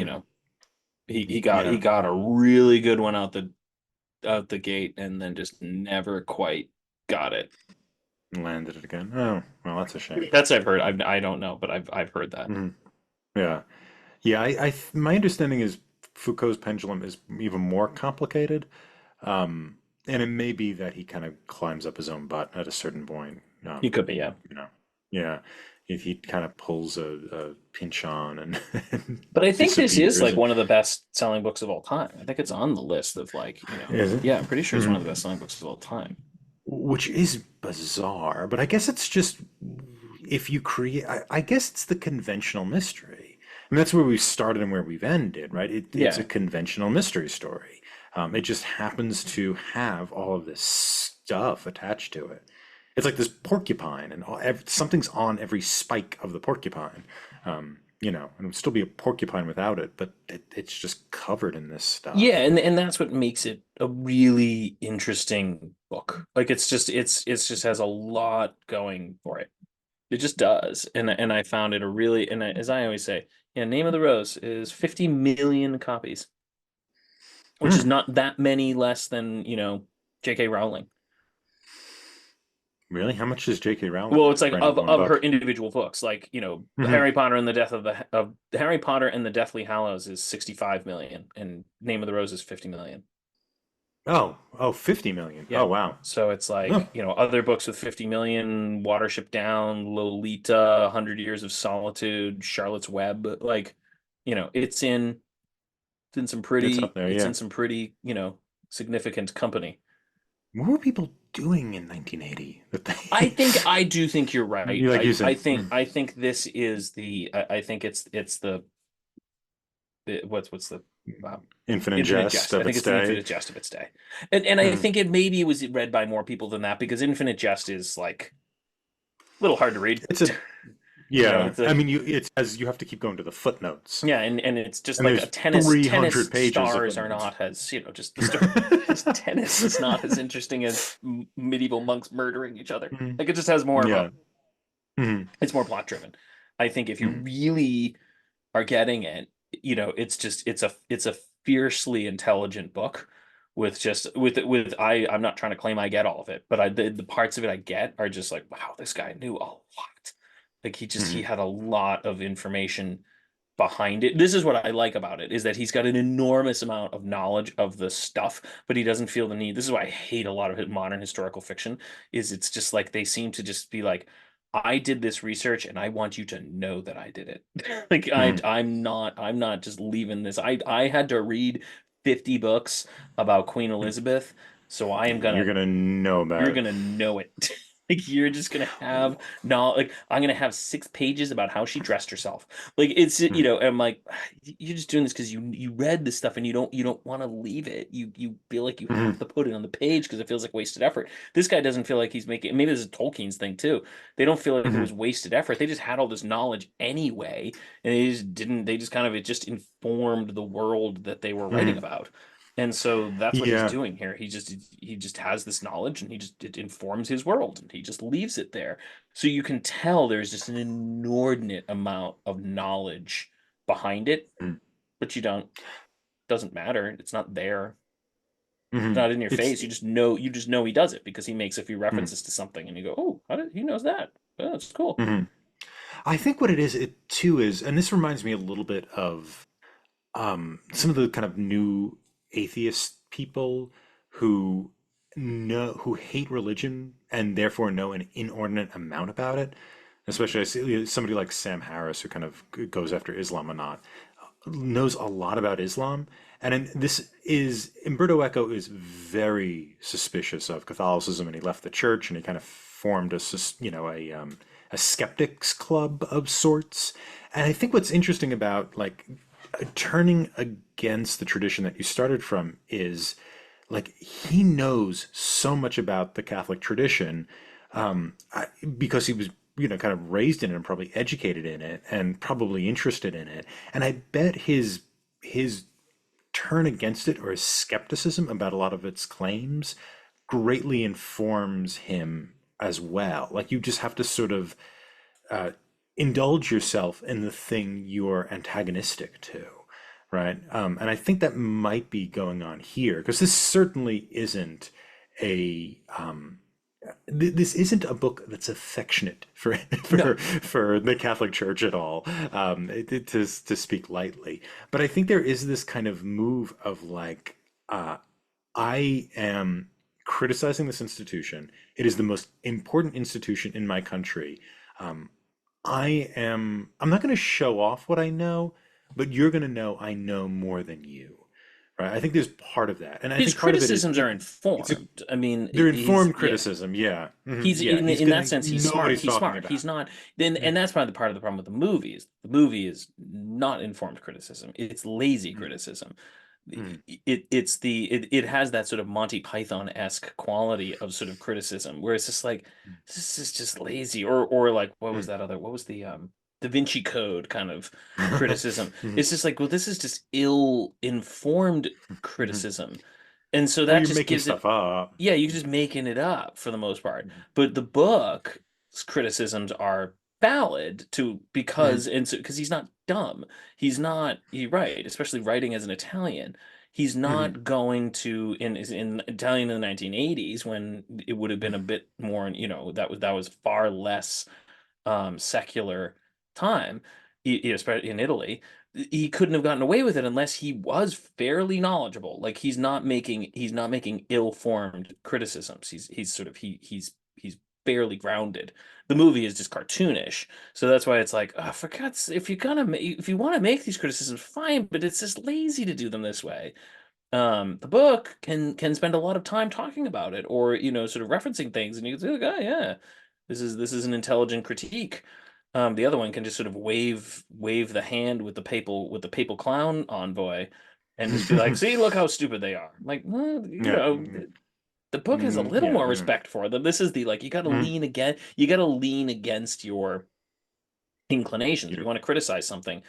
he Yeah. got a really good one out the gate and then just never quite got it. Landed it again. Oh, well, that's a shame. That's I've heard. I don't know, but I've heard that. Hmm. Yeah. Yeah. My understanding is Foucault's Pendulum is even more complicated. Um, and it may be that he kind of climbs up his own butt at a certain point. He could be, yeah. You know, yeah, if he kind of pulls a pinch on and, and But I think this is disappears. like one of the best selling books of all time. I think it's on the list of Is it? yeah, I'm pretty sure it's one of the Mhm. best selling books of all time. Which is bizarre, but I guess it's just if you create, I guess it's the conventional mystery. And that's where we started and where we've ended, right? It's a Yeah. conventional mystery story. It just happens to have all of this stuff attached to it. It's like this porcupine, and something's on every spike of the porcupine. And it would still be a porcupine without it, but it's just covered in this Yeah, stuff. and that's what makes it a really interesting book. Like it's just has a lot going for it. It just does. And I found it a really as I always say, yeah, Name of the Rose is 50 million copies, which is Hmm. not that many less than, J.K. Rowling. Really? How much does J.K. Rowling Well, it's get like for any one of her book? individual books, like, Hmm. Harry Potter and the Death of Harry Potter and the Deathly Hallows is 65 million, and Name of the Rose is 50 million. Oh, 50 million. Yeah. Oh, wow. So it's Oh. like, other books with 50 million, Watership Down, Lolita, 100 Years of Solitude, Charlotte's Web, like, it's in some It's up pretty, there, it's yeah. in some pretty, significant company. What were people doing in 1980 that they, I do think you're right. like you said, I think this is I think it's what's the uh, infinite Infinite jest Jest. I of think its it's the day? Infinite Jest of its day, and I Mhm. think it was read by more people than that because Infinite Jest is like a little hard to read. It's a, yeah. It's a I mean, it's as you have to keep going to the footnotes, yeah, and it's just and like a there's 300 tennis pages of stars are footnotes. not as just the story. Just tennis is not as interesting as medieval monks murdering each other. Mhm. Like it just has more of a Yeah. Mhm. it's more plot driven. I think if you Mhm. really are getting it, it's a fiercely intelligent book with just with I'm not trying to claim I get all of it, but the parts of it I get are just like, wow, this guy knew a lot. Like he Mhm. had a lot of information behind it. This is what I like about it is that he's got an enormous amount of knowledge of the stuff, but he doesn't feel the need. This is why I hate a lot of modern historical fiction is it's just like they seem to just be like I did this research and I want you to know that I did it. Like Mhm. I'm not just leaving this. I had to read 50 books about Queen Elizabeth, so I am You're gonna gonna know about you're it. gonna know it. Like you're just gonna have no, like I'm gonna have 6 pages about how she dressed herself. Like it's Mm, and I'm like, you're just doing this because you read this stuff and you don't want to leave it. You feel like you have mhm, to put it on the page because it feels like wasted effort. This guy doesn't feel like he's making. Maybe this is Tolkien's thing too. They don't feel like it mhm. was wasted effort. They just had all this knowledge anyway, and they just didn't. They just kind of it just informed the world that they were writing Mhm. about. And so that's what he's Yeah. doing here. He just has this knowledge and he just it informs his world and he just leaves it there. So you can tell there's just an inordinate amount of knowledge behind it, Mm, but you don't doesn't matter. It's not there. It's mhm. not in your face. You just know he does it because he makes a few Mm, references to something and you go, "Oh, how did he knows that?" Oh, that's cool. mhm. I think what it is, it too is, and this reminds me a little bit of some of the kind of new atheist people who who hate religion and therefore know an inordinate amount about it. Especially I see somebody like Sam Harris who kind of goes after Islam a lot, knows a lot about Islam. This is Umberto Eco is very suspicious of Catholicism, and he left the church, and he kind of formed a skeptics club of sorts. And I think what's interesting about like turning against the tradition that you started from is like he knows so much about the Catholic tradition, because he was, kind of raised in it and probably educated in it and probably interested in it. And I bet his turn against it or his skepticism about a lot of its claims greatly informs him as well. Like you just have to sort of uh, indulge yourself in the thing you're antagonistic to, right? And I think that might be going on here because this certainly isn't a this isn't a book that's affectionate for No. for the Catholic Church at all, to speak lightly. But I think there is this kind of move of like, uh, I am criticizing this institution. It is the most important institution in my country. Um, I'm not going to show off what I know, but you're going to know I know more than you, right? I think there's part of that. And I His think part of it is criticisms are it's a informed. I mean, they're he's informed yeah. criticism. Yeah. He's Yeah. He's in going that sense to he's know what smart. he's He's talking smart. about. He's not then Mhm, and that's probably the part of the problem with the movies. The movie is not informed criticism. It's lazy mhm, criticism. mhm, It has that sort of Monty Python-esque quality of sort of criticism where it's just like this is just lazy or like mhm, what was the Da Vinci Code kind of criticism. mhm, It's just like, well, this is just ill-informed mhm. criticism. And so Well, that you're just making gives it stuff up. yeah, you're just making it up for the most part. Mhm, But the book's criticisms are valid to mhm, because he's not dumb. You're right, especially writing as an Italian. He's mhm, not going to in Italian in the 1980s when it would have been a bit more, that was far less secular time, especially in Italy, he couldn't have gotten away with it unless he was fairly knowledgeable. Like he's not making ill-formed criticisms. He's fairly grounded. The movie is just cartoonish, so that's why it's like, oh, for God's, if you want to make these criticisms, fine, but it's just lazy to do them this way. The book can spend a lot of time talking about it or sort of referencing things and you can say like, oh yeah, this is an intelligent critique. The other one can just sort of wave the hand with the papal clown envoy and just be like, mhm. see, look how stupid they are. Like, well, Yeah. the book has a little Yeah. more Yeah. respect for them. This is the like Mhm. you gotta lean against your inclinations. If you You're- want to criticize something,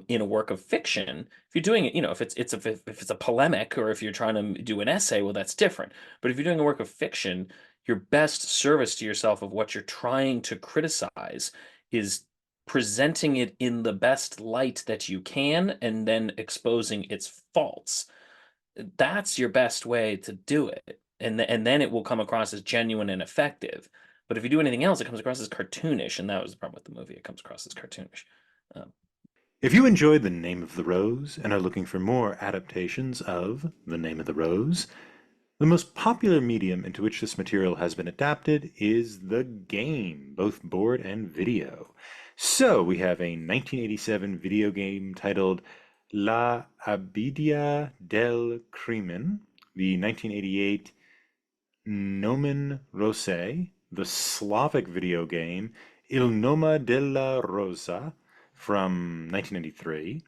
in a work of fiction, if you're doing it, if it's a polemic or if you're trying to do an essay, well, that's different. But if you're doing a work of fiction, your best service to yourself of what you're trying to criticize is presenting it in the best light that you can and then exposing its faults. That's your best way to do it. And then it will come across as genuine and effective. But if you do anything else, it comes across as cartoonish, and that was the problem with the movie. It comes across as cartoonish. Um, If you enjoyed The Name of the Rose and are looking for more adaptations of The Name of the Rose, the most popular medium into which this material has been adapted is the game, both board and video. So we have a 1987 video game titled La Abidia del Crimen, the 1988 Nomen Rosé, the Slavic video game Il Nome della Rosa from 1993.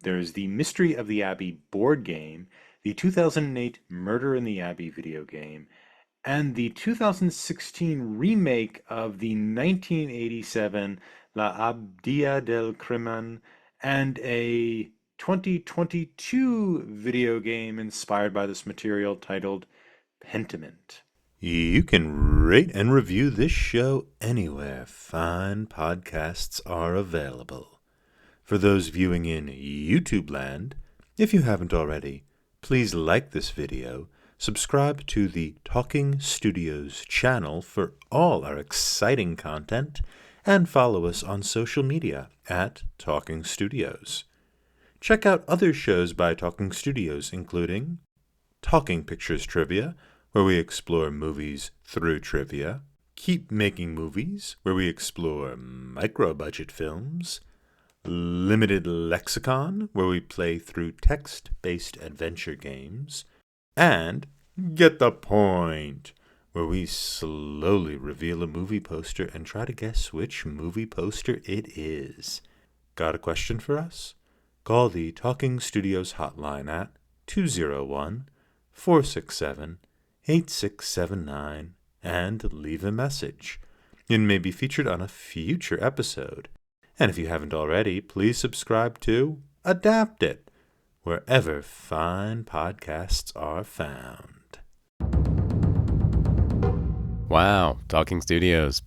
There's the Mystery of the Abbey board game, the 2008 Murder in the Abbey video game, and the 2016 remake of the 1987 La Abdia del Crimen, and a 2022 video game inspired by this material titled Pentiment. You can rate and review this show anywhere fine podcasts are available. For those viewing in YouTube land, if you haven't already, please like this video, subscribe to the Talking Studios channel for all our exciting content, and follow us on social media at Talking Studios. Check out other shows by Talking Studios, including Talking Pictures Trivia, where we explore movies through trivia, Keep Making Movies, where we explore micro-budget films, Limited Lexicon, where we play through text-based adventure games, and Get the Point, where we slowly reveal a movie poster and try to guess which movie poster it is. Got a question for us? Call the Talking Studios hotline at 201-467-8679 and leave a message. It may be featured on a future episode. And if you haven't already, please subscribe to Adapt It, wherever fine podcasts are found. Wow, Talking Studios,